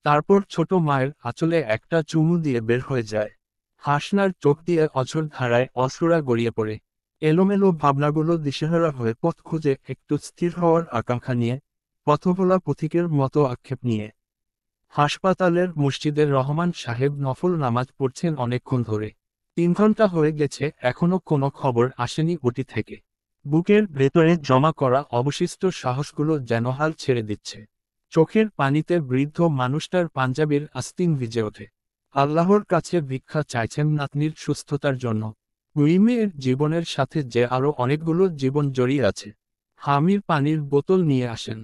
তারপর ছোট মায়ের আঁচলে একটা চুমু দিয়ে বের হয়ে যায়। হাসনার চোখ দিয়ে অঝোর ধারায় অশ্রুরা গড়িয়ে পড়ে। এলোমেলো ভাবনাগুলো দিশেহারা হয়ে পথ খুঁজে, একটু স্থির হওয়ার আকাঙ্ক্ষা নিয়ে, পথভোলা পথিকের মতো আক্ষেপ নিয়ে। হাসপাতালের মসজিদের রহমান সাহেব নফল নামাজ পড়ছেন অনেকক্ষণ ধরে। 3 ঘন্টা হয়ে গেছে, এখনো কোনো খবর আসেনি ওটি থেকে। বুকের ভেতরে জমা করা অবশিষ্ট সাহসগুলো যেন হাল ছেড়ে দিচ্ছে। চোখের পানিতে বৃদ্ধ মানুষটার পাঞ্জাবির আস্তিন ভিজে ওঠে। আল্লাহর কাছে ভিক্ষা চাইছেন নাতনির সুস্থতার জন্য। ওই মেয়ের জীবনের সাথে যে আরও অনেকগুলো জীবন জড়িয়ে আছে। হামির পানির বোতল নিয়ে আসেন,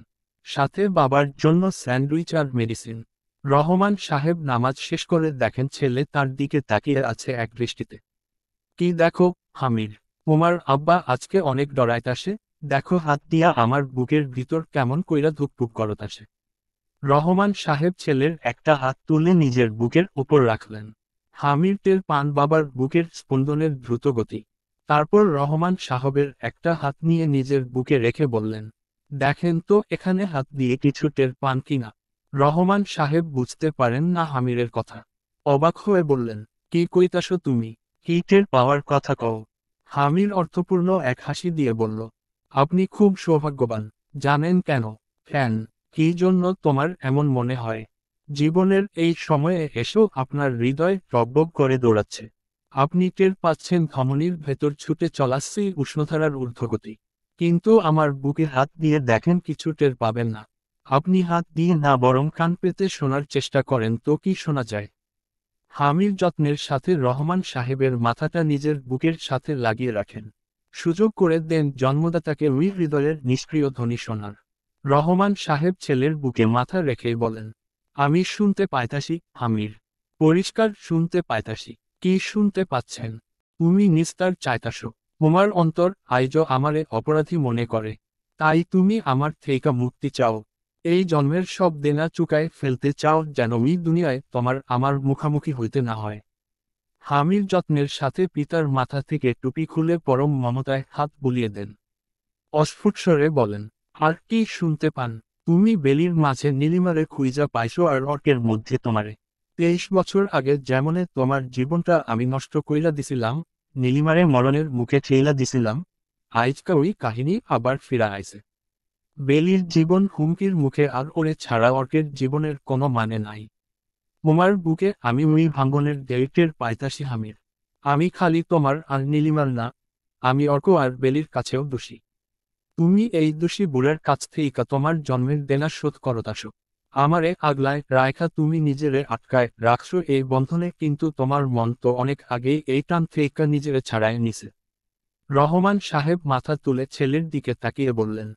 সাথে বাবার জন্য স্যান্ডউইচ আর মেডিসিন। রহমান সাহেব নামাজ শেষ করে দেখেন ছেলে তার দিকে তাকিয়ে আছে এক দৃষ্টিতে। কি দেখো হামির, তোমার আব্বা আজকে অনেক ডরাইতাছে, দেখো হাত দিয়া আমার বুকের ভিতর কেমন কইরা ধুকপুক করতাছে। রহমান সাহেব ছেলের একটা হাত তুলে নিজের বুকের উপর রাখলেন। হামির টের পান বাবার বুকের স্পন্দনের দ্রুত গতি। তারপর রহমান সাহেবের একটা হাত নিয়ে নিজের বুকে রেখে বললেন, দেখেন তো এখানে হাত দিয়ে কিছু টের পান কিনা। রহমান সাহেব বুঝতে পারেন না হামিরের কথা। অবাক হয়ে বললেন, কি কইতাছো তুমি, কি টের পাওয়ার কথা কও? হামির অর্থপূর্ণ এক হাসি দিয়ে বলল, আপনি খুব সৌভাগ্যবান। জানেন কেন? কেন, কি জন্য তোমার এমন মনে হয়? জীবনের এই সময়ে এসেও আপনার হৃদয় টগবগ করে দৌড়াচ্ছে। আপনি টের পাচ্ছেন ধমনীর ভেতর ছুটে চলা সেই উষ্ণধারার ঊর্ধ্বগতি। কিন্তু আমার বুকে হাত দিয়ে দেখেন কিছু টের পাবেন না। আপনি হাত দিয়ে না বরং কান পেতে শোনার চেষ্টা করেন তো কি শোনা যায়। হামির যত্নের সাথে রহমান সাহেবের মাথাটা নিজের বুকের সাথে লাগিয়ে রাখেন। সুযোগ করে দেন জন্মদাতাকে ওই হৃদয়ের নিষ্ক্রিয় ধ্বনি শোনার। রহমান সাহেব ছেলের বুকে মাথা রেখেই বলেন, আমি শুনতে পাইতাছি হামির, পরিষ্কার শুনতে পাইতাছি। কি শুনতে পাচ্ছেন? তুমি নিস্তার চাইতাছো। তোমার অন্তর আইজো আমারে অপরাধী মনে করে, তাই তুমি আমার থেইকা মুক্তি চাও। এই জন্মের সব দেনা চুকায় ফেলতে চাও যেন ওই দুনিয়ায় তোমার আমার মুখামুখি হইতে না হয়। হামির যত্নের সাথে পিতার মাথা থেকে টুপি খুলে পরম মমতায় হাত বুলিয়ে দেন। অস্ফুট স্বরে বলেন, আর কি শুনতে পান? তুমি বেলির মাঝে নীলিমারে খুইজা পাইছো আর অর্কের মধ্যে তোমারে। 23 বছর আগে যেমনে তোমার জীবনটা আমি নষ্ট কইরা দিছিলাম, নীলিমারে মরণের মুখে ঠেইলা দিছিলাম, আইজকা ওই কাহিনী আবার ফিরা আইছে। বেলির জীবন হুমকির মুখে আর ওরে ছাড়া অর্কের জীবনের কোনো মানে নাই। তোমার বুকে আমি ওই ভাঙ্গনের দেরিটের পাইতাছি হামির। আমি খালি তোমার আর নীলিমার না, আমি অর্ক আর বেলির কাছেও দোষী। তুমি এই দোষী বুড়ার কাছ থেইকা তোমার জন্মের দেনা শোধ করতাছো। আমারে আগলায় রায়খা তুমি নিজেরে আটকায় রাখছো এই বন্ধনে, কিন্তু তোমার মন তো অনেক আগেই এই টান থেইকা নিজেরে ছাড়ায় নিছে। রহমান সাহেব মাথা তুলে ছেলের দিকে তাকিয়ে বললেন,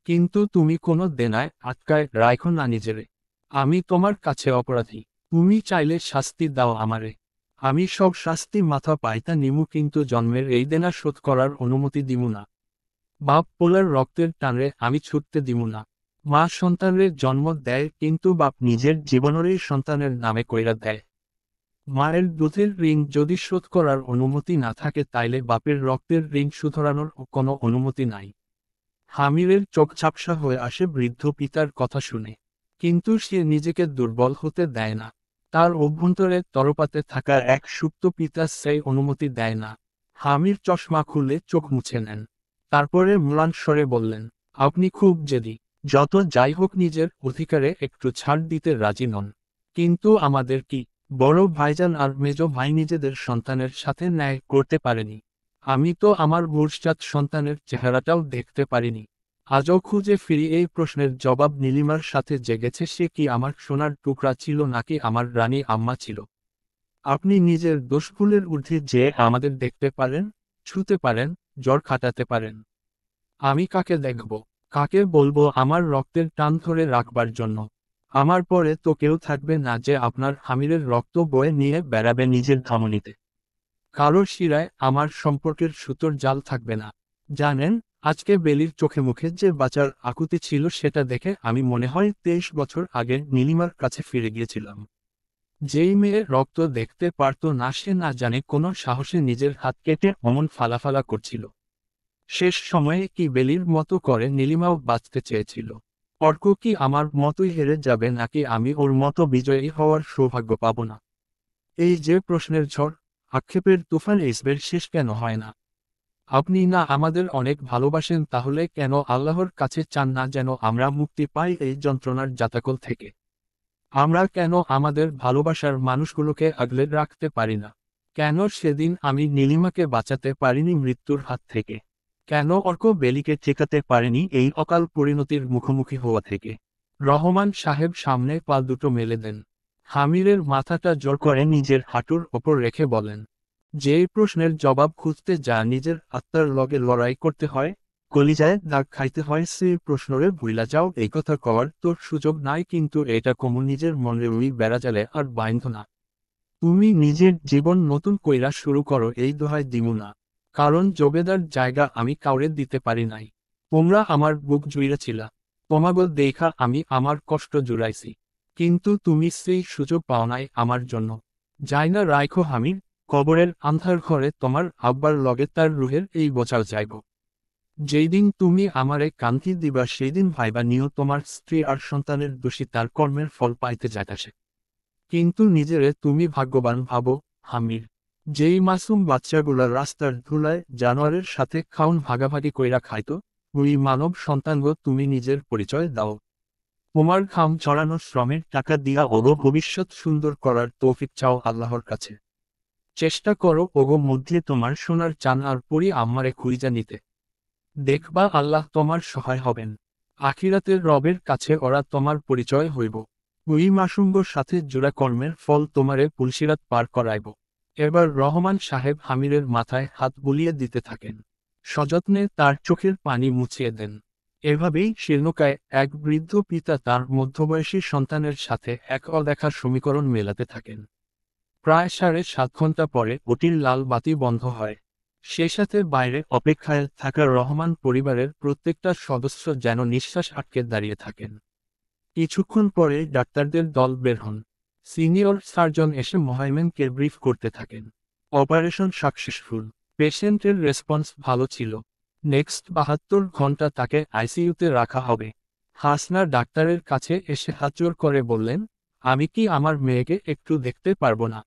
কিন্তু তুমি কোনো দেনায় আটকায় রাখো না নিজেরে। আমি তোমার কাছে অপরাধী। তুমি চাইলে শাস্তি দাও আমারে। আমি সব শাস্তি মাথা পাইতা নিমু, কিন্তু জন্মের এই দেনা শোধ করার অনুমতি দিমু না। বাপ পোলার রক্তের টানরে আমি ছুটতে দিমু না। মা সন্তানের জন্ম দেয়, কিন্তু বাপ নিজের জীবনেরই সন্তানের নামে কইরা দেয়। মায়ের দুধের ঋণ যদি শোধ করার অনুমতি না থাকে, তাইলে বাপের রক্তের ঋণ শুধরানোর কোনো অনুমতি নাই। হামিরের চোখ ঝাপসা হয়ে আসে বৃদ্ধ পিতার কথা শুনে, কিন্তু সে নিজেকে দুর্বল হতে দেয় না। তার অভ্যন্তরে তরপাতে থাকা এক সুপ্ত পিতা সেই অনুমতি দেয় না। হামির চশমা খুলে চোখ মুছে নেন। তারপরে ম্লান স্বরে বললেন, আপনি খুব জেদি। যত যাই হোক নিজের অধিকারে একটু ছাড় দিতে রাজি নন। কিন্তু আমাদের কি? বড় ভাইজান আর মেজ ভাই নিজেদের সন্তানের সাথে ন্যায় করতে পারেনি। আমি তো আমার ভবিষ্যৎ সন্তানের চেহারাটাও দেখতে পারিনি। আজও খুঁজে ফিরি এই প্রশ্নের জবাব। নীলিমার সাথে জেগেছে, সে কি আমার সোনার টুকরা ছিল নাকি আমার রানী আম্মা ছিল? আপনি নিজের দোষফুলের ঊর্ধ্বে যে আমাদের দেখতে পারেন, ছুঁতে পারেন, জ্বর খাটাতে পারেন। আমি কাকে দেখব, কাকে বলবো আমার রক্তের টান ধরে রাখবার জন্য? আমার পরে তো কেউ থাকবে না যে আপনার হামিরের রক্ত বয়ে নিয়ে বেড়াবে নিজের ধমনীতে। কারো শিরায় আমার সম্পর্কের সুতোর জাল থাকবে না। জানেন, আজকে বেলির চোখে মুখে যে বাঁচার আকুতি ছিল, সেটা দেখে আমি মনে হয় 23 বছর আগে নীলিমার কাছে ফিরে গিয়েছিলাম। যেই মেয়ে রক্ত দেখতে পারত না, সে না জানে কোনো সাহসে নিজের হাত কেটে অমন ফালাফালা করছিল। শেষ সময়ে কি বেলির মতো করে নীলিমাও বাঁচতে চেয়েছিল? অর্ক কি আমার মতোই হেরে যাবে, নাকি আমি ওর মতো বিজয়ী হওয়ার সৌভাগ্য পাব না? এই যে প্রশ্নের ঝড়, আক্ষেপের তুফান, ইসবের শেষ কেন হয় না? আপনি না আমাদের অনেক ভালোবাসেন, তাহলে কেন আল্লাহর কাছে চান না যেন আমরা মুক্তি পাই এই যন্ত্রণার জাতাকল থেকে? আমরা কেন আমাদের ভালোবাসার মানুষগুলোকে আগলে রাখতে পারি না? কেন সেদিন আমি নীলিমাকে বাঁচাতে পারিনি মৃত্যুর হাত থেকে? কেন অর্ক বেলিকে ঠেকাতে পারেনি এই অকাল পরিণতির মুখোমুখি হওয়া থেকে? রহমান সাহেব সামনে পা দুটো মেলে দেন। হামিরের মাথাটা জোর করে নিজের হাঁটুর ওপর রেখে বলেন, যেই প্রশ্নের জবাব খুঁজতে যা নিজের আত্মার লগে লড়াই করতে হয়, কলিজায় দাগ খাইতে হয়, সেই প্রশ্নরে ভুইলা যাও এই কথা কওয়ার তোর সুযোগ নাই। কিন্তু এটা কমু নিজের মনে উই বেড়াজালে আর বাইন্ধ না। তুমি নিজের জীবন নতুন কইরা শুরু করো, এই দোহাই দিমু না। কারণ জবেদার জায়গা আমি কাউরে দিতে পারি নাই। তোমরা আমার বুক জুইরাছিলা। তোমাগো দেখা আমি আমার কষ্ট জুড়াইছি। কিন্তু তুমি সেই সুযোগ পাও নাই আমার জন্য। যাই না রাইখো হামির, কবরের আন্ধার ঘরে তোমার আব্বার লগে তার রুহের এই বোঝাও যাইব। যেই দিন তুমি আমারে কান্তি দিবা, সেই দিন ভাইবা নিও তোমার স্ত্রী আর সন্তানের দোষী তার কর্মের ফল পাইতে যাইতাছে। কিন্তু নিজেরে তুমি ভাগ্যবান ভাবো, হামির। যেই মাসুম বাচ্চাগুলা রাস্তার ধুলায় জানোয়ারের সাথে খাউন ভাগাভাগি কইরা খাইতো, ওই মানব সন্তানগো তুমি নিজের পরিচয় দাও। তোমার ঘাম ছড়ানো শ্রমের টাকা দিয়া ওগো ভবিষ্যৎ সুন্দর করার তৌফিক চাও আল্লাহর কাছে। চেষ্টা করো ওগো মধ্যে তোমার সোনার চান আর পরি আম্মারে খুঁজা নিতে। দেখবা আল্লাহ তোমার সহায় হবেন। আখিরাতের রবের কাছে ওরা তোমার পরিচয় হইব। ওই মাসুঙ্গর সাথে জোড়া কর্মের ফল তোমারে পুলসিরাত পার করাইব। এবার রহমান সাহেব হামিরের মাথায় হাত বুলিয়ে দিতে থাকেন। সযত্নে তার চোখের পানি মুছিয়ে দেন। এভাবেই শীর্ণকায় এক বৃদ্ধ পিতা তার মধ্যবয়সী সন্তানের সাথে এক অদেখা সমীকরণ মেলাতে থাকেন। প্রায় 7.5 ঘন্টা পরে ওটির লাল বাতি বন্ধ হয়। সে সাথে বাইরে অপেক্ষায় থাকা রহমান পরিবারের প্রত্যেকটা সদস্য যেন নিঃশ্বাস আটকে দাঁড়িয়ে থাকেন। কিছুক্ষণ পরে ডাক্তারদের দল বের হন। সিনিয়র সার্জন এসে মোহাইমেনকে ব্রিফ করতে থাকেন। Operation successful. পেশেন্টের রেসপন্স ভালো ছিল। নেক্সট 72 ঘন্টা তাকে আইসিইউতে রাখা হবে। হাসনা ডাক্তারের কাছে এসে হাত জোর করে বললেন, আমি কি আমার মেয়েকে একটু দেখতে পারবো না?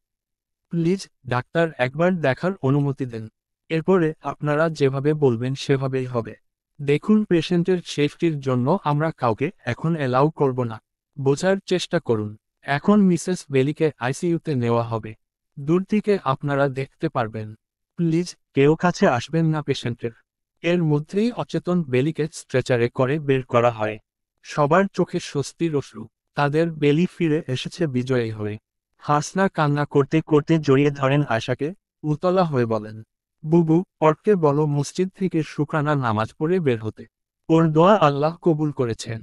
প্লিজ ডাক্তার, একবার দেখার অনুমতি দেন। এরপরে আপনারা যেভাবে বলবেন সেভাবেই হবে। দেখুন, পেশেন্টের সেফটির জন্য আমরা কাউকে এখন এলাউ করব না। বোঝার চেষ্টা করুন। এখন মিসেস বেলিকে আইসিইউতে নেওয়া হবে। দূর থেকে আপনারা দেখতে পারবেন। প্লিজ কেউ কাছে আসবেন না পেশেন্টের। এর মধ্যেই অচেতন বেলিকে স্ট্রেচারে করে বের করা হয়। সবার চোখে স্বস্তির অশ্রু। তাদের বেলি ফিরে এসেছে বিজয়ী হয়ে। হাসনা কান্না করতে করতে জড়িয়ে ধরেন আয়শাকে, উতলা হয়ে বলেন, বুবু, অর্ককে বলো মসজিদ থেকে শুকরানা নামাজ পড়ে বের হতে। ওর দোয়া আল্লাহ কবুল করেছেন।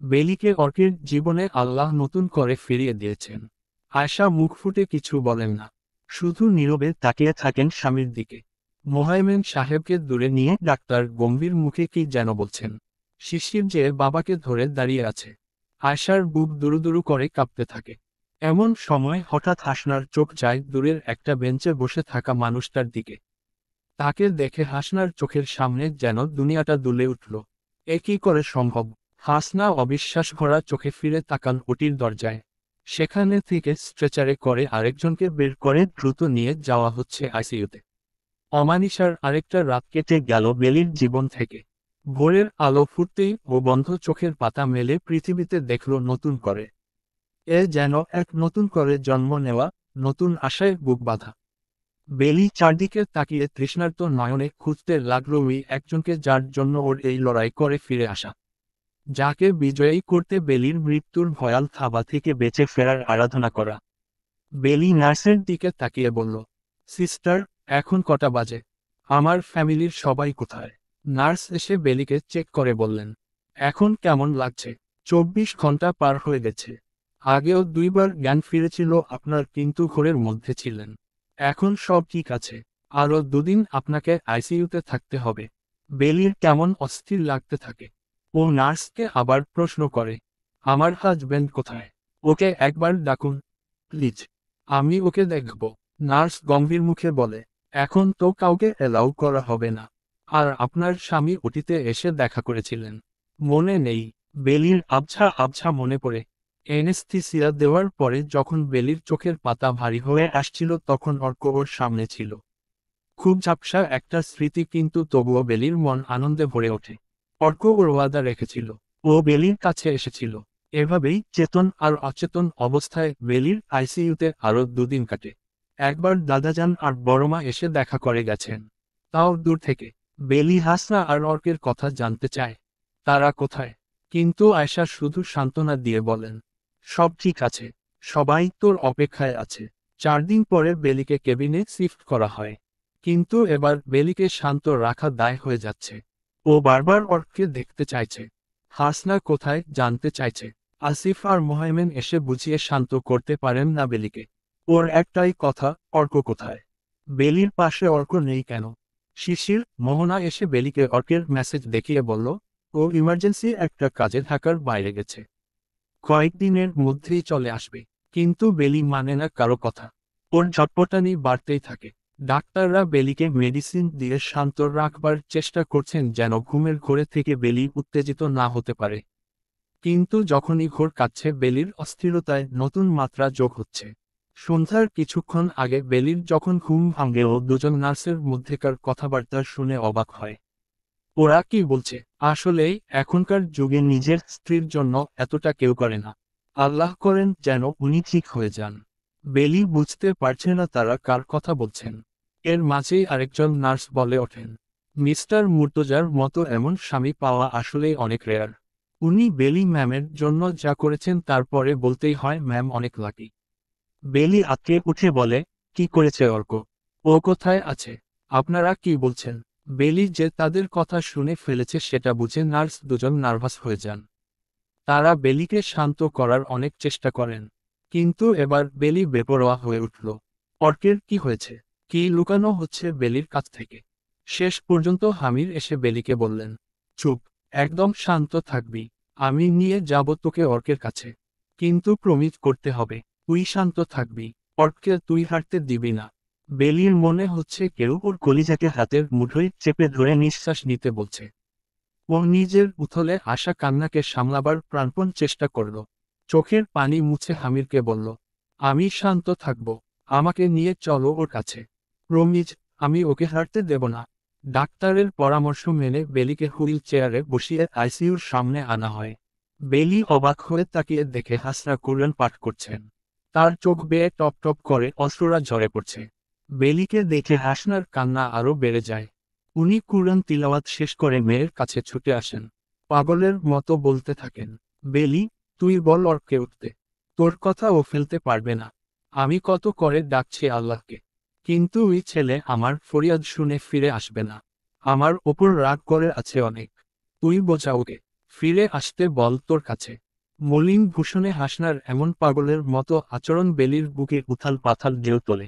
বেলিকে অর্কের জীবনে আল্লাহ নতুন করে ফিরিয়ে দিয়েছেন। আয়শা মুখ ফুটে কিছু বলেন না, শুধু নীরবে তাকিয়ে থাকেন স্বামীর দিকে। মোহাইমেন সাহেবকে দূরে নিয়ে ডাক্তার গম্ভীর মুখে কি যেন বলছেন। শিশির যে বাবাকে ধরে দাঁড়িয়ে আছে। আয়শার বুক দুরুদুরু করে কাঁপতে থাকে। এমন সময় হঠাৎ হাসনার চোখ যায় দূরের একটা বেঞ্চে বসে থাকা মানুষটার দিকে। তাকে দেখে হাসনার চোখের সামনে যেন দুনিয়াটা দুলে উঠল। এ কি করে সম্ভব? হাসনা অবিশ্বাস ভরা চোখে ফিরে তাকান ওটির দরজায়। সেখানে থেকে স্ট্রেচারে করে আরেকজনকে বের করে দ্রুত নিয়ে যাওয়া হচ্ছে আইসিইউতে। অমানিসার আরেকটা রাত কেটে গেল বেলির জীবন থেকে। ভোরের আলো ফুটতেই ও বন্ধ চোখের পাতা মেলে পৃথিবীতে দেখল নতুন করে। এ যেন এক নতুন করে জন্ম নেওয়া, নতুন আশায় বুক বাঁধা। বেলি চারদিকে তাকিয়ে তৃষ্ণার্ত নয়নে খুঁজতে লাগল ওই একজনকে যার জন্য ওর এই লড়াই করে ফিরে আসা। যাকে বিজয়ী করতে বেলির মৃত্যুর ভয়াল থাবা থেকে বেঁচে ফেরার আরাধনা করা। বেলি নার্সের দিকে তাকিয়ে বলল, সিস্টার, এখন কটা বাজে? আমার ফ্যামিলির সবাই কোথায়? নার্স এসে বেলিকে চেক করে বললেন, এখন কেমন লাগছে? 24 ঘন্টা পার হয়ে গেছে। আগেও 2বার জ্ঞান ফিরেছিল আপনার, কিন্তু ঘোরের মধ্যে ছিলেন। এখন সব ঠিক আছে। আরও 2 দিন আপনাকে আইসিইউতে থাকতে হবে। বেলির কেমন অস্থির লাগতে থাকে। ও নার্সকে আবার প্রশ্ন করে, আমার হাজবেন্ড কোথায়? ওকে একবার ডাকুন প্লিজ। আমি ওকে দেখব। নার্স গম্ভীর মুখে বলে, এখন তো কাউকে এলাও করা হবে না। আর আপনার স্বামী ওটিতে এসে দেখা করেছিলেন, মনে নেই? বেলির আবছা আবছা মনে পড়ে। এনেস্থিসিয়া দেওয়ার পরে যখন বেলির চোখের পাতা ভারী হয়ে আসছিল তখন অর্ক ওর সামনে ছিল। খুব ঝাপসা একটা স্মৃতি, কিন্তু তবুও বেলির মন আনন্দে ভরে ওঠে। অর্ক ওর ওয়াদা রেখেছিল। ও বেলির কাছে এসেছিল। এভাবেই চেতন আর অচেতন অবস্থায় বেলির আইসিইউতে আরও 2 দিন কাটে। একবার দাদাজান আর বড়মা এসে দেখা করে গেছেন, তাও দূর থেকে। বেলি হাসনা আর অর্কের কথা জানতে চায়, তারা কোথায়। কিন্তু আয়শা শুধু সান্ত্বনা দিয়ে বলেন, সব ঠিক আছে, সবাই তোর অপেক্ষায় আছে। 4 দিন পরে বেলিকে কেবিনে শিফট করা হয়। কিন্তু এবার বেলিকে শান্ত রাখা দায় হয়ে যাচ্ছে। ও বারবার অর্ককে দেখতে চাইছে। হাসনা কোথায় জানতে চাইছে। আসিফ আর মোহাইমেন এসে বুঝিয়ে শান্ত করতে পারেন না বেলিকে। ওর একটাই কথা, অর্ক কোথায়? বেলির পাশে অর্ক নেই কেন? শিশির, মোহনা এসে বেলিকে অর্কের মেসেজ দেখিয়ে বলল, ও ইমার্জেন্সি একটা কাজে ঢাকার বাইরে গেছে, কয়েকদিনের মধ্যেই চলে আসবে। কিন্তু বেলি মানে না কারো কথা। ওর ঝটপটানি বাড়তেই থাকে। ডাক্তাররা বেলিকে মেডিসিন দিয়ে শান্ত রাখবার চেষ্টা করছেন যেন ঘুমের ঘোরে থেকে বেলি উত্তেজিত না হতে পারে। কিন্তু যখনই ঘোর কাটছে বেলির অস্থিরতায় নতুন মাত্রা যোগ হচ্ছে। সন্ধ্যার কিছুক্ষণ আগে বেলির যখন ঘুম ভাঙে ও দুজন নার্সের মধ্যেকার কথাবার্তা শুনে অবাক হয়। ওরা কি বলছে? আসলেই এখনকার যুগে নিজের স্ত্রীর জন্য এতটা কেউ করে না। আল্লাহ করেন যেন উনি ঠিক হয়ে যান। বেলি বুঝতে পারছে না তারা কার কথা বলছেন। এর মাঝেই আরেকজন নার্স বলে ওঠেন, মিস্টার মুর্তজার মতো এমন স্বামী পাওয়া আসলেই অনেক রেয়ার। উনি বেলি ম্যামের জন্য যা করেছেন তারপরে বলতেই হয় ম্যাম অনেক লাকি। বেলি আঁতকে উঠে বলে, কি করেছে অর্ক? ও কোথায় আছে? আপনারা কি বলছেন? বেলি যে তাদের কথা শুনে ফেলেছে সেটা বুঝে নার্স দুজন নার্ভাস হয়ে যান। তারা বেলিকে শান্ত করার অনেক চেষ্টা করেন। কিন্তু এবার বেলি বেপরোয়া হয়ে উঠল। অর্কের কি হয়েছে? কি লুকানো হচ্ছে বেলির কাছ থেকে? শেষ পর্যন্ত হামির এসে বেলিকে বললেন, চুপ, একদম শান্ত থাকবি। আমি নিয়ে যাব তোকে অর্কের কাছে। কিন্তু প্রমিস করতে হবে, তুই শান্ত থাকবি। অর্ককে তুই হারতে দিবি না। বেলির মনে হচ্ছে কেউ ওর কলিজাকে হাতের মুঠোয় চেপে ধরে নিঃশ্বাস নিতে বলছে। ও নিজের উথলে আসা কান্নাকে সামলাবার প্রাণপণ চেষ্টা করল। চোখের পানি মুছে হামিরকে বলল, আমি শান্ত থাকব। আমাকে নিয়ে চলো ওর কাছে। প্রমিজ, আমি ওকে হারতে দেব না। ডাক্তারের পরামর্শ মেনে বেলিকে হুইল চেয়ারে বসিয়ে আইসিইউর সামনে আনা হয়। বেলি অবাক হয়ে তাকিয়ে দেখে হাসরা কুরআন পাঠ করছেন। তার চোখ বেয়ে টপ টপ করে অশ্রুরা ঝরে পড়ছে। বেলিকে দেখে হাসনার কান্না আরও বেড়ে যায়। উনি কুরআন তিলাওয়াত শেষ করে মেয়ের কাছে ছুটে আসেন। পাগলের মতো বলতে থাকেন, বেলি, তুই বল অর্ককে উঠতে। তোর কথা ও ফেলতে পারবে না। আমি কত করে ডাকছি আল্লাহকে, কিন্তু ওই ছেলে আমার ফরিয়াদ শুনে ফিরে আসবে না। আমার ওপর রাগ করে আছে অনেক। তুই বোঝা ওকে, ফিরে আসতে বল তোর কাছে। মলিন ভূষণে হাসনার এমন পাগলের মতো আচরণ বেলির বুকে উথাল পাথাল ঢেউ তোলে।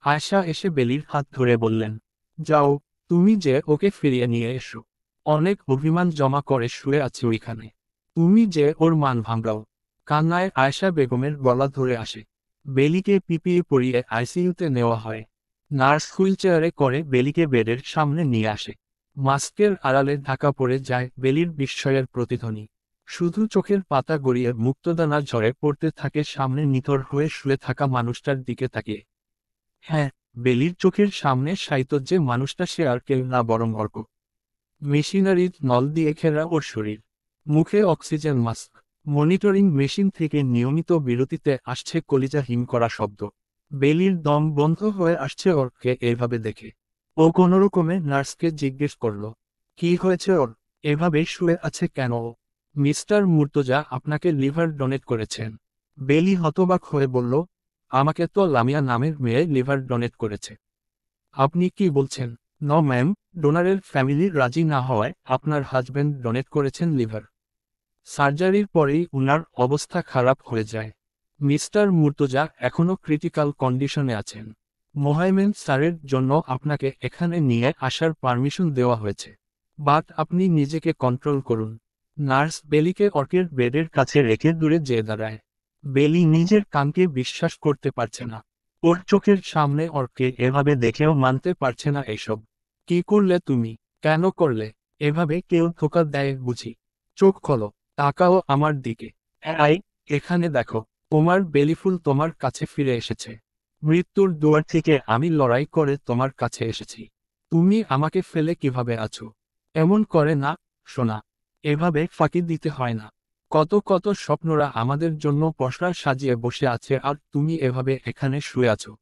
আয়শা এসে বেলির হাত ধরে বললেন, যাও, তুমি যে ওকে ফিরিয়ে নিয়ে এসো। অনেক অভিমান জমা করে শুয়ে আছে ওইখানে। তুমি যে ওর মান ভাঙাও। কান্নায় আয়শা বেগমের গলা ধরে আসে। বেলিকে পিপিয়ে পরিয়ে আইসিইউতে নেওয়া হয়। নার্স হুইলচেয়ারে করে বেলিকে বেডের সামনে নিয়ে আসে। মাস্কের আড়ালে ঢাকা পড়ে যায় বেলির বিস্ময়ের প্রতিধ্বনি। শুধু চোখের পাতা গড়িয়ে মুক্তদানা ঝরে পড়তে থাকে সামনে নিথর হয়ে শুয়ে থাকা মানুষটার দিকে তাকিয়ে। হ্যাঁ, বেলির চোখের সামনে শায়িত যে মানুষটা সে আর কেউ না বরং অর্ক। মেশিনারির নল দিয়ে ঘেরা ওর শরীর, মুখে অক্সিজেন মাস্ক, মনিটরিং মেশিন থেকে নিয়মিত বিরতিতে আসছে কলিজা হিম করা শব্দ। বেলির দম বন্ধ হয়ে আসছে ওরকে এভাবে দেখে। ও কোনোরকমে নার্সকে জিজ্ঞেস করল, কি হয়েছে ওর, এভাবে শুয়ে আছে কেন ও? মিস্টার মুর্তজা আপনাকে লিভার ডোনেট করেছেন। বেলি হতবাক হয়ে বলল, আমাকে তো লামিয়া নামের মেয়ে লিভার ডোনেট করেছে। আপনি কি বলছেন? ন ম্যাম, ডোনারের ফ্যামিলি রাজি না হওয়ায় আপনার হাজবেন্ড ডোনেট করেছেন লিভার। সার্জারির পরেই উনার অবস্থা খারাপ হয়ে যায়। মিস্টার মুর্তজা এখনও ক্রিটিক্যাল কন্ডিশনে আছেন। মোহাইমেন স্যারের জন্য আপনাকে এখানে নিয়ে আসার পারমিশন দেওয়া হয়েছে। বাট আপনি নিজেকে কন্ট্রোল করুন। নার্স বেলিকে অর্কের বেডের কাছে রেখে দূরে যেয়ে দাঁড়ায়। বেলি নিজের কানকে বিশ্বাস করতে পারছে না। ওর চোখের সামনে অর্কে এভাবে দেখেও মানতে পারছে না এসব। কি করলে তুমি? কেন করলে? এভাবে কেউ ধোঁকা দেয় বুঝি? চোখ খোলো, তাকাও আমার দিকে। আই, এখানে দেখো, তোমার বেলিফুল তোমার কাছে ফিরে এসেছে। মৃত্যুর দুয়ার থেকে আমি লড়াই করে তোমার কাছে এসেছি। তুমি আমাকে ফেলে কিভাবে আছো? এমন করে না, সোনা। এভাবে ফাঁকি দিতে হয় না। কত কত স্বপ্নরা আমাদের জন্য পসরা সাজিয়ে বসে আছে আর তুমি এভাবে এখানে শুয়ে আছো।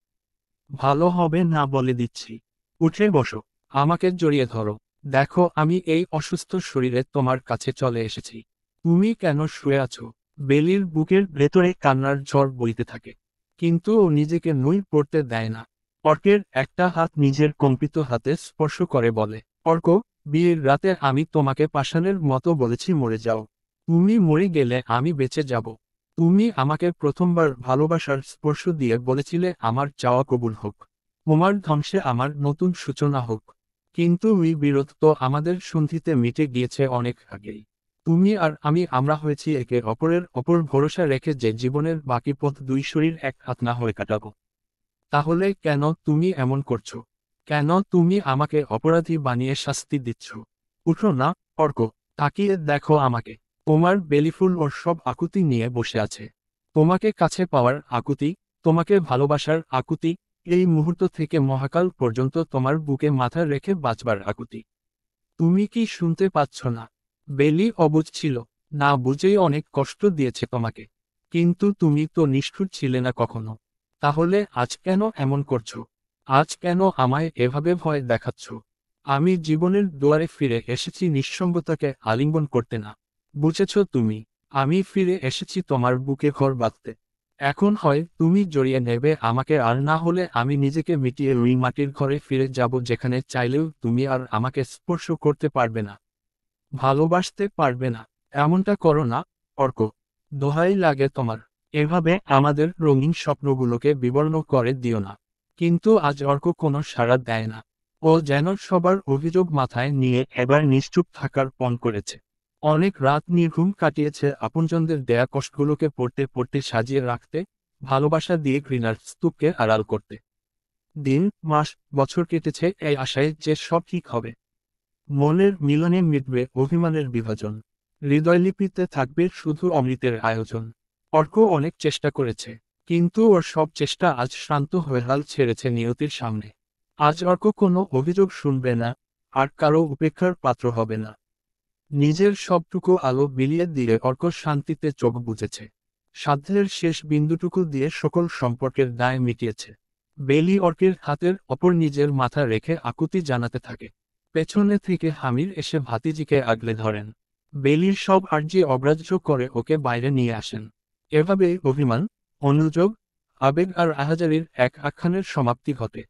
ভালো হবে না বলে দিচ্ছি। উঠে বসো, আমাকে জড়িয়ে ধরো। দেখো আমি এই অসুস্থ শরীরে তোমার কাছে চলে এসেছি। তুমি কেন শুয়ে আছো? বেলির বুকের ভেতরে কান্নার ঝড় বইতে থাকে। কিন্তু ও নিজেকে নুই পড়তে দেয় না। অর্কের একটা হাত নিজের কম্পিত হাতে স্পর্শ করে বলে, অর্ক, বিয়ের রাতে আমি তোমাকে পাষাণের মতো বলেছি মরে যাও। তুমি মরে গেলে আমি বেঁচে যাব। তুমি আমাকে প্রথমবার ভালোবাসার স্পর্শ দিয়ে বলেছিলে আমার চাওয়া কবুল হোক। তোমার ধ্বংসে আমার নতুন সূচনা হোক। কিন্তু ওই বিরোধ তো আমাদের সন্ধিতে মিটে গিয়েছে অনেক আগেই। তুমি আর আমি আমরা হয়েছি একে অপরের অপর ভরসা রেখে যে জীবনের বাকি পথ দুই শরীর এক হাত না হয়ে কাটাবো। তাহলে কেন তুমি এমন করছো? কেন তুমি আমাকে অপরাধী বানিয়ে শাস্তি দিচ্ছ? উঠো না, অর্ক, তাকিয়ে দেখো আমাকে। তোমার বেলিফুল ওর সব আকুতি নিয়ে বসে আছে। তোমাকে কাছে পাওয়ার আকুতি, তোমাকে ভালোবাসার আকুতি, এই মুহূর্ত থেকে মহাকাল পর্যন্ত তোমার বুকে মাথা রেখে বাঁচবার আকুতি। তুমি কি শুনতে পাচ্ছ না? বেলি অবুঝ ছিল, না বুঝেই অনেক কষ্ট দিয়েছে তোমাকে। কিন্তু তুমি তো নিষ্ঠুর ছিলে না কখনো। তাহলে আজ কেন এমন করছো? আজ কেন আমায় এভাবে ভয় দেখাচ্ছ? আমি জীবনের দুয়ারে ফিরে এসেছি নিঃসঙ্গতাকে আলিঙ্গন করতে না। বুঝেছ তুমি? আমি ফিরে এসেছি তোমার বুকে ঘর বাঁধতে। এখন হয় তুমি জড়িয়ে নেবে আমাকে আর না হলে আমি নিজেকে মিটিয়ে ওই মাটির ঘরে ফিরে যাব যেখানে চাইলেও তুমি আর আমাকে স্পর্শ করতে পারবে না, ভালোবাসতে পারবে না। এমনটা করো না, অর্ক। দোহাই লাগে তোমার। এভাবে আমাদের রঙিন স্বপ্নগুলোকে বিবর্ণ করে দিও না। কিন্তু আজ অর্ক কোনো সাড়া দেয় না। ও যেন সবার অভিযোগ মাথায় নিয়ে এবার নিশ্চুপ থাকার পণ করেছে। অনেক রাত নির্ঘুম কাটিয়েছে আপনজনদের দেয়া কষ্টগুলোকে পড়তে পড়তে সাজিয়ে রাখতে, ভালোবাসা দিয়ে ঘৃণার স্তূপকে আড়াল করতে। দিন, মাস, বছর কেটেছে এই আশায় যে সব ঠিক হবে। মনের মিলনে মিটবে অভিমানের বিভাজন। হৃদয়লিপিতে থাকবে শুধু অমৃতের আয়োজন। অর্ক অনেক চেষ্টা করেছে, কিন্তু ওর সব চেষ্টা আজ শ্রান্ত হয়ে হাল ছেড়েছে নিয়তির সামনে। আজ অর্ক কোনো অভিযোগ শুনবে না, আর কারো উপেক্ষার পাত্র হবে না। নিজের সবটুকু আলো বিলিয়ে দিয়ে অর্ক শান্তিতে চোখ বুজেছে। সাধ্যের শেষ বিন্দুটুকু দিয়ে সকল সম্পর্কের দায় মিটিয়েছে। বেলি অর্কের হাতের অপর নিজের মাথা রেখে আকুতি জানাতে থাকে। পেছনে থেকে হামির এসে ভাতিজিকে আগলে ধরেন। বেলির সব আর্জি অগ্রাহ্য করে ওকে বাইরে নিয়ে আসেন। এভাবে অভিমান, অনুযোগ, আবেগ আর আহাজারির এক আখ্যানের সমাপ্তি ঘটে।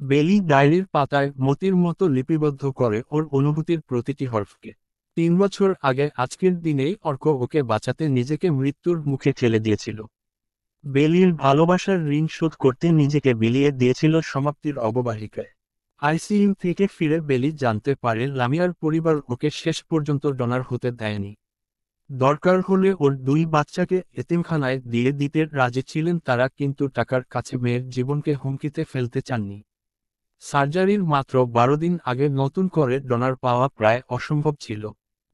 বেলি ডায়েরির পাতায় মতির মতো লিপিবদ্ধ করে ওর অনুভূতির প্রতিটি হরফকে। 3 বছর আগে আজকের দিনেই অর্ক ওকে বাঁচাতে নিজেকে মৃত্যুর মুখে ঠেলে দিয়েছিল। বেলির ভালোবাসার ঋণ শোধ করতে নিজেকে বিলিয়ে দিয়েছিল সমাপ্তির অববাহিকায়। আইসিইউ থেকে ফিরে বেলি জানতে পারে লামিয়ার পরিবার ওকে শেষ পর্যন্ত ডোনার হতে দেয়নি। দরকার হলে ওর 2 বাচ্চাকে এতিমখানায় দিয়ে দিতে রাজি ছিলেন তারা, কিন্তু টাকার কাছে মেয়ের জীবনকে হুমকিতে ফেলতে চাননি। সার্জারির মাত্র 12 দিন আগে নতুন করে ডোনার পাওয়া প্রায় অসম্ভব ছিল।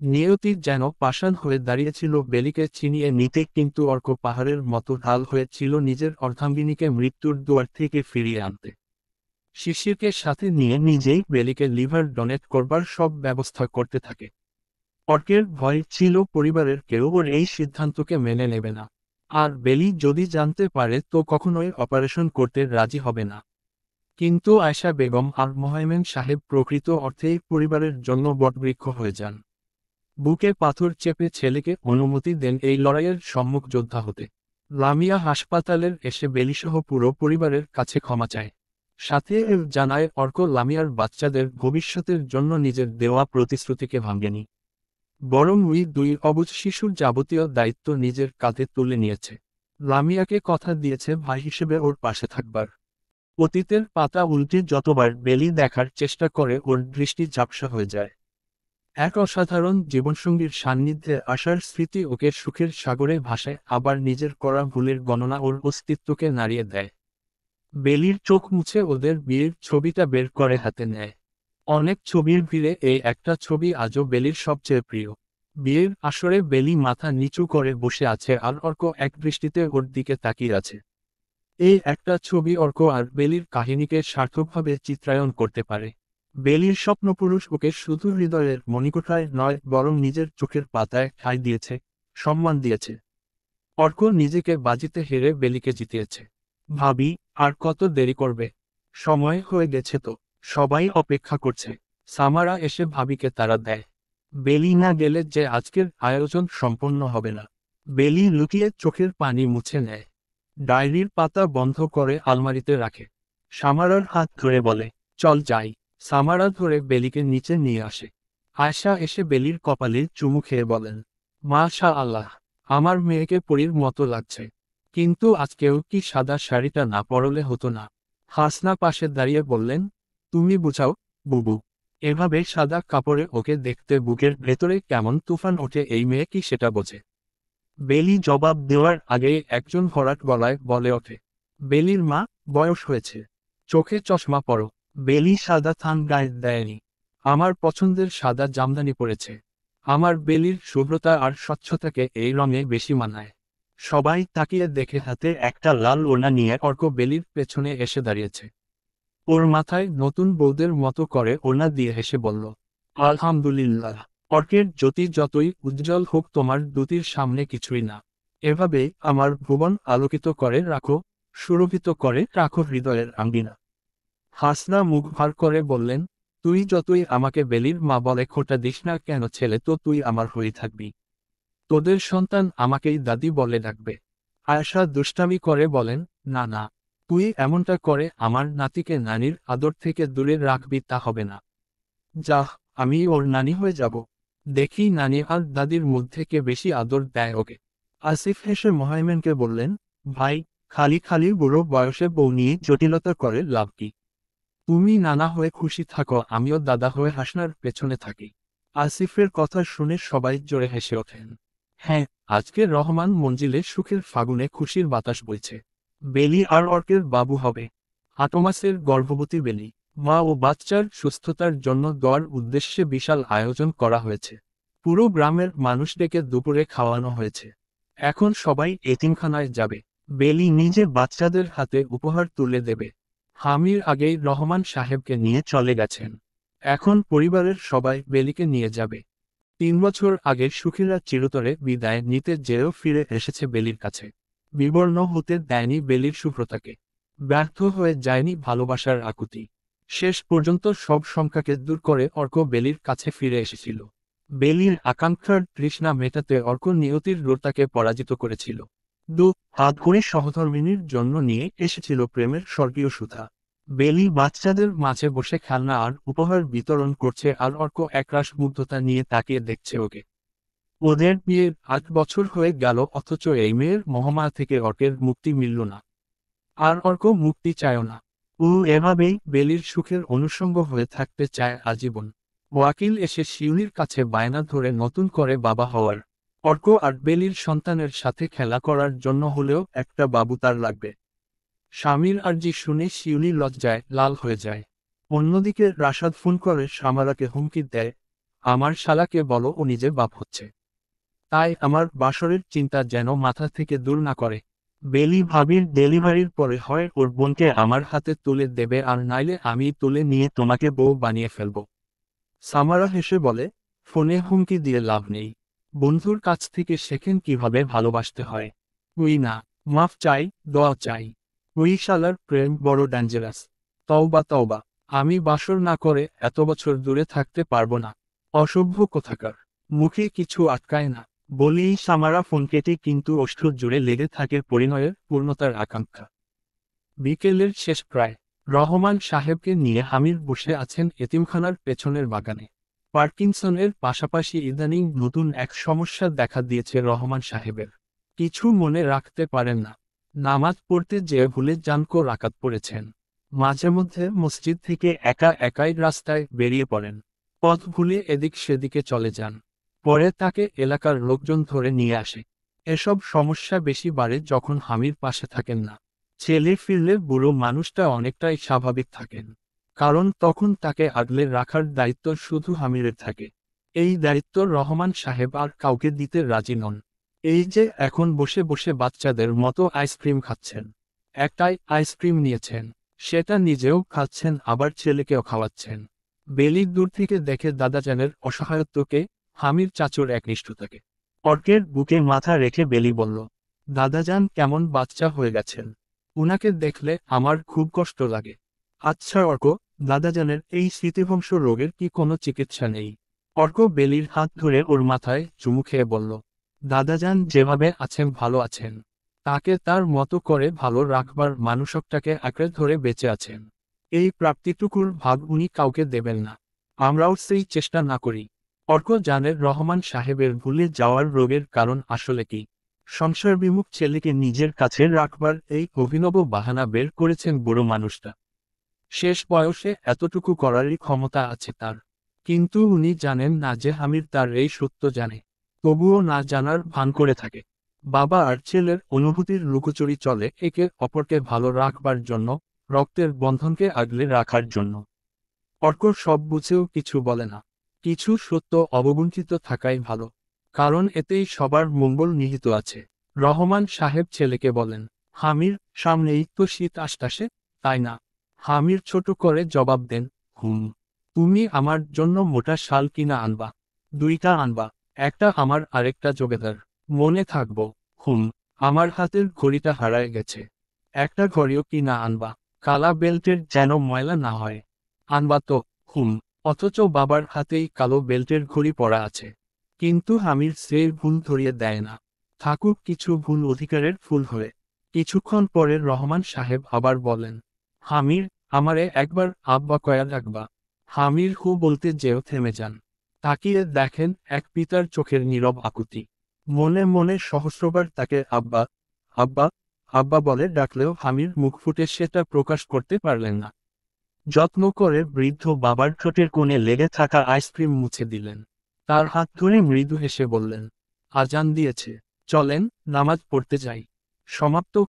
নিয়তি যেন পাষাণ হয়ে দাঁড়িয়েছিল বেলিকে ছিনিয়ে নিতে, কিন্তু অর্ক পাহাড়ের মতো ঢাল হয়েছিল নিজের অর্ধাঙ্গিনীকে মৃত্যুর দুয়ার থেকে ফিরিয়ে আনতে। শিশিরকে সাথে নিয়ে নিজেই বেলিকে লিভার ডোনেট করবার সব ব্যবস্থা করতে থাকে। অর্কের ভয় ছিল পরিবারের কেউ ওর এই সিদ্ধান্তকে মেনে নেবে না, আর বেলি যদি জানতে পারে তো কখনোই অপারেশন করতে রাজি হবে না। কিন্তু আয়শা বেগম আর মোহাইমেন সাহেব প্রকৃত অর্থেই পরিবারের জন্য বটবৃক্ষ হয়ে যান। বুকে পাথর চেপে ছেলেকে অনুমতি দেন এই লড়াইয়ের সম্মুখ যোদ্ধা হতে। লামিয়া হাসপাতালের এসে বেলিসহ পুরো পরিবারের কাছে ক্ষমা চায়। সাথে জানায় অর্ক লামিয়ার বাচ্চাদের ভবিষ্যতের জন্য নিজের দেওয়া প্রতিশ্রুতিকে ভাঙেনি, বরং ওই 2 অবুঝ শিশুর যাবতীয় দায়িত্ব নিজের কাঁধে তুলে নিয়েছে। লামিয়াকে কথা দিয়েছে ভাই হিসেবে ওর পাশে থাকবার। অতীতের পাতা উল্টে যতবার বেলি দেখার চেষ্টা করে ওর দৃষ্টি ঝাপসা হয়ে যায়। এক অসাধারণ জীবনসঙ্গীর সান্নিধ্যে আসার স্মৃতি ওকে সুখের সাগরে ভাসায়, আবার নিজের করা ভুলের গণনা ওর অস্তিত্বকে নাড়িয়ে দেয়। বেলির চোখ মুছে ওদের বিয়ের ছবিটা বের করে হাতে নেয়। অনেক ছবির ভিড়ে এই একটা ছবি আজও বেলির সবচেয়ে প্রিয়। বিয়ের আসরে বেলি মাথা নিচু করে বসে আছে আর অর্ক এক দৃষ্টিতে ওর দিকে তাকিয়ে আছে। এই একটা ছবি অর্ক আর বেলির কাহিনীকে সার্থকভাবে চিত্রায়ন করতে পারে। বেলির স্বপ্নপুরুষ ওকে শুধু হৃদয়ের মণিকোঠায় নয়, বরং নিজের চোখের পাতায় ঠাঁই দিয়েছে, সম্মান দিয়েছে। অর্ক নিজেকে বাজিতে হেরে বেলিকে জিতিয়েছে। ভাবি, আর কত দেরি করবে? সময় হয়ে গেছে তো, সবাই অপেক্ষা করছে। সামারা এসে ভাবিকে তাড়া দেয়। বেলি না গেলে যে আজকের আয়োজন সম্পন্ন হবে না। বেলি লুকিয়ে চোখের পানি মুছে নেয়, ডায়েরির পাতা বন্ধ করে আলমারিতে রাখে। সামারার হাত ধরে বলে, চল যাই। সামারা ধরে বেলিকে নিচে নিয়ে আসে। আয়শা এসে বেলির কপালে চুমু খেয়ে বলেন, মাশা আল্লাহ, আমার মেয়েকে পরীর মতো লাগছে। কিন্তু আজকেও কি সাদা শাড়িটা না পরলে হতো না? হাসনা পাশে দাঁড়িয়ে বললেন, তুমি বুঝাও বুবু। এভাবে সাদা কাপড়ে ওকে দেখতে বুকের ভেতরে কেমন তুফান ওঠে, এই মেয়ে কি সেটা বোঝে? বেলি জবাব দেওয়ার আগেই একজন ভরাট গলায় বলে ওঠে, বেলির মা, বয়স হয়েছে, চোখে চশমা পরো। বেলি সাদা থান গায়ে দেয়নি, আমার পছন্দের সাদা জামদানি পরেছে। আমার বেলির শুভ্রতা আর স্বচ্ছতাকে এই রঙে বেশি মানায়। সবাই তাকিয়ে দেখে হাতে একটা লাল ওড়না নিয়ে অর্ক বেলির পেছনে এসে দাঁড়িয়েছে। ওর মাথায় নতুন বউদের মতো করে ওড়না দিয়ে হেসে বলল, আলহামদুলিল্লাহ। অর্কের জ্যোতি যতই উজ্জ্বল হোক তোমার দ্যুতির সামনে কিছুই না। এভাবে আমার ভুবন আলোকিত করে রাখো, সুরভিত করে রাখো হৃদয়ের আঙ্গিনা। হাসনা মুখ ভার করে বললেন, তুই যতই আমাকে বেলির মা বলে খোটা দিস না কেন, ছেলে তো তুই আমার হয়ে থাকবি। তোদের সন্তান আমাকেই দাদি বলে ডাকবে। আয়েশা দুষ্টামি করে বলেন, না না, তুই এমনটা করে আমার নাতিকে নানির আদর থেকে দূরে রাখবি তা হবে না। যাহ, আমি ওর নানি হয়ে যাব। দেখি নানি আর দাদির মধ্যে কে বেশি আদর দেয় ওকে। আসিফ হেসে মোহাইমেনকে বললেন, ভাই, খালি খালি বুড়ো বয়সে বউ নিয়ে জটিলতা করে লাভ কি? তুমি নানা হয়ে খুশি থাকো, আমিও দাদা হয়ে হাসনার পেছনে থাকি। আসিফের কথা শুনে সবাই জোরে হেসে ওঠেন। হ্যাঁ, আজকে রহমান মঞ্জিলে সুখের ফাগুনে খুশির বাতাস বইছে। বেলি আর অর্কের বাবু হবে। 8 মাসের গর্ভবতী বেলি, মা ও বাচ্চার সুস্থতার জন্য দোয়ার উদ্দেশ্যে বিশাল আয়োজন করা হয়েছে। পুরো গ্রামের মানুষ ডেকে দুপুরে খাওয়ানো হয়েছে। এখন সবাই এতিমখানায় যাবে। বেলি নিজে বাচ্চাদের হাতে উপহার তুলে দেবে। হামির আগেই রহমান সাহেবকে নিয়ে চলে গেছেন। এখন পরিবারের সবাই বেলিকে নিয়ে যাবে। 3 বছর আগে সুখীরা চিরতরে বিদায় নিতে যেও ফিরে এসেছে বেলির কাছে। বিবর্ণ হতে দেয়নি বেলির শুভ্রতাকে। ব্যর্থ হয়ে যায়নি ভালোবাসার আকুতি। শেষ পর্যন্ত সব শঙ্কাকে দূর করে অর্ক বেলির কাছে ফিরে এসেছিল। বেলির আকাঙ্ক্ষার তৃষ্ণা মেটাতে অর্ক নিয়তির রোতাকে পরাজিত করেছিল। হাত করে সহধর্মিনীর জন্য নিয়ে এসেছিল প্রেমের স্বর্গীয় সুধা। বেলি বাচ্চাদের মাঝে বসে খেলনা আর উপহার বিতরণ করছে আর অর্ক একরাশ মুগ্ধতা নিয়ে তাকিয়ে দেখছে ওকে। ওদের বিয়ের 8 বছর হয়ে গেল, অথচ এই মেয়ের মহামায়া থেকে অর্কের মুক্তি মিলল না। আর অর্ক মুক্তি চায়ও না। ও এভাবেই বেলির সুখের অনুষঙ্গ হয়ে থাকতে চায় আজীবন। ওয়াকিল এসে শিউলির কাছে বায়না ধরে নতুন করে বাবা হওয়ার। অর্ক আর বেলির সন্তানের সাথে খেলা করার জন্য হলেও একটা বাবু তার লাগবে। স্বামীর আর্জি শুনে শিউলি লজ্জায় লাল হয়ে যায়। অন্যদিকে রাশাদ ফোন করে সামারাকে হুমকি দেয়, আমার শালাকে বলো ও নিজে বাপ হচ্ছে। তাই আমার বাসরের চিন্তা যেন মাথা থেকে দূর না করে। বেলি ভাবির ডেলিভারির পরে হয় ওর বোনকে আমার হাতে তুলে দেবে, আর নাইলে আমি তুলে নিয়ে তোমাকে বউ বানিয়ে ফেলব। সামারা হেসে বলে, ফোনে হুমকি দিয়ে লাভ নেই। বন্ধুর কাছ থেকে শেখেন কিভাবে ভালোবাসতে হয়। উই না, মাফ চাই, দোয়া চাই। উই শালার প্রেম বড় ডেঞ্জারাস। তওবা তওবা, আমি বাসর না করে এত বছর দূরে থাকতে পারবো না। অসভ্য কোথাকার, মুখে কিছু আটকায় না। বলেই সামারা ফোন কেটে, কিন্তু ওষ্ঠ জুড়ে লেগে থাকে পরিণয়ের পূর্ণতার আকাঙ্ক্ষা। বিকেলের শেষ প্রায়। রহমান সাহেবকে নিয়ে হামিদ বসে আছেন এতিমখানার পেছনের বাগানে। পার্কিনসনের পাশাপাশি ইদানিং নতুন এক সমস্যা দেখা দিয়েছে রহমান সাহেবের। কিছু মনে রাখতে পারেন না। নামাজ পড়তে যেয়ে ভুলে জানকো রাকাত পড়েছেন। মাঝে মধ্যে মসজিদ থেকে একা একাই রাস্তায় বেরিয়ে পড়েন। পথ ভুলে এদিক সেদিকে চলে যান। পরে তাকে এলাকার লোকজন ধরে নিয়ে আসে। এসব সমস্যা বেশি বাড়ে যখন হামির পাশে থাকেন না। ছেলে ফিরলে বুড়ো মানুষটা অনেকটাই স্বাভাবিক থাকেন। কারণ তখন তাকে আগলে রাখার দায়িত্ব শুধু হামিরের থাকে। এই দায়িত্ব রহমান সাহেব আর কাউকে দিতে রাজি নন। এই যে এখন বসে বসে বাচ্চাদের মতো আইসক্রিম খাচ্ছেন। একটাই আইসক্রিম নিয়েছেন, সেটা নিজেও খাচ্ছেন, আবার ছেলেকেও খাওয়াচ্ছেন। বেলি দূর থেকে দেখে দাদাজানের অসহায়ত্বকে, হামির চাচুর একনিষ্ঠতাকে। অর্কের বুকে মাথা রেখে বেলি বলল, দাদাজান কেমন বাচ্চা হয়ে গেছেন। উনাকে দেখলে আমার খুব কষ্ট লাগে। আচ্ছা অর্ক, দাদাজানের এই স্মৃতিভ্রংশ রোগের কি কোনো চিকিৎসা নেই? অর্ক বেলির হাত ধরে ওর মাথায় চুমু খেয়ে বলল, দাদাজান যেভাবে আছেন ভালো আছেন। তাকে তার মতো করে ভালো রাখবার মানুষকটাকে আঁকড়ে ধরে বেঁচে আছেন। এই প্রাপ্তিটুকুর ভাগ উনি কাউকে দেবেন না। আমরাও সেই চেষ্টা না করি। অর্ক জানের রহমান সাহেবের ভুলে যাওয়ার রোগের কারণ আসলে কি। সংসার বিমুখ ছেলেকে নিজের কাছে রাখবার এই অভিনব বাহানা বের করেছেন বুড়ো মানুষটা। শেষ বয়সে এতটুকু করারই ক্ষমতা আছে তার। কিন্তু উনি জানেন না যে হামিদ তার এই সত্য জানে, তবুও না জানার ভান করে থাকে। বাবা আর ছেলের অনুভূতির লুকোচুরি চলে একে অপরকে ভালো রাখবার জন্য, রক্তের বন্ধনকে আগলে রাখার জন্য। অর্ক সব বুঝেও কিছু বলে না। কিছু সত্য অবগুণ্ঠিত থাকাই ভালো, কারণ এতেই সবার মঙ্গল নিহিত আছে। রহমান সাহেব ছেলেকে বলেন, হামির, সামনেই তো শীত আসতাছে, তাই না? হামির ছোট করে জবাব দেন, হুম। তুমি আমার জন্য মোটা শাল কিনা আনবা। 2টা আনবা, একটা আমার আরেকটা জোবেদার। মনে থাকবো। হুম। আমার হাতের ঘড়িটা হারায় গেছে। একটা ঘড়িও কিনা আনবা, কালা বেল্টের যেন ময়লা না হয়। আনবা তো? হুম। অথচ বাবার হাতেই কালো বেল্টের ঘড়ি পরা আছে। কিন্তু হামির সেই ভুল ধরিয়ে দেয় না। থাকুক কিছু ভুল অধিকারের ফুল হয়ে। কিছুক্ষণ পরে রহমান সাহেব আবার বলেন, হামির, আমারে একবার আব্বা কয়া রাখবা। হামির হু বলতে যেও থেমে যান। তাকিয়ে দেখেন এক পিতার চোখের নীরব আকুতি। মনে মনে সহস্রবার তাকে আব্বা, আব্বা, আব্বা বলে ডাকলেও হামির মুখ ফুটে সেটা প্রকাশ করতে পারলেন না। যত্ন করে বৃদ্ধ বাবার ঠোঁটের কোণে লেগে থাকা আইসক্রিম মুছে দিলেন। তার হাত ধরে মৃদু হেসে বললেন, আজান দিয়েছে, চলেন নামাজ পড়তে যাই। সমাপ্ত।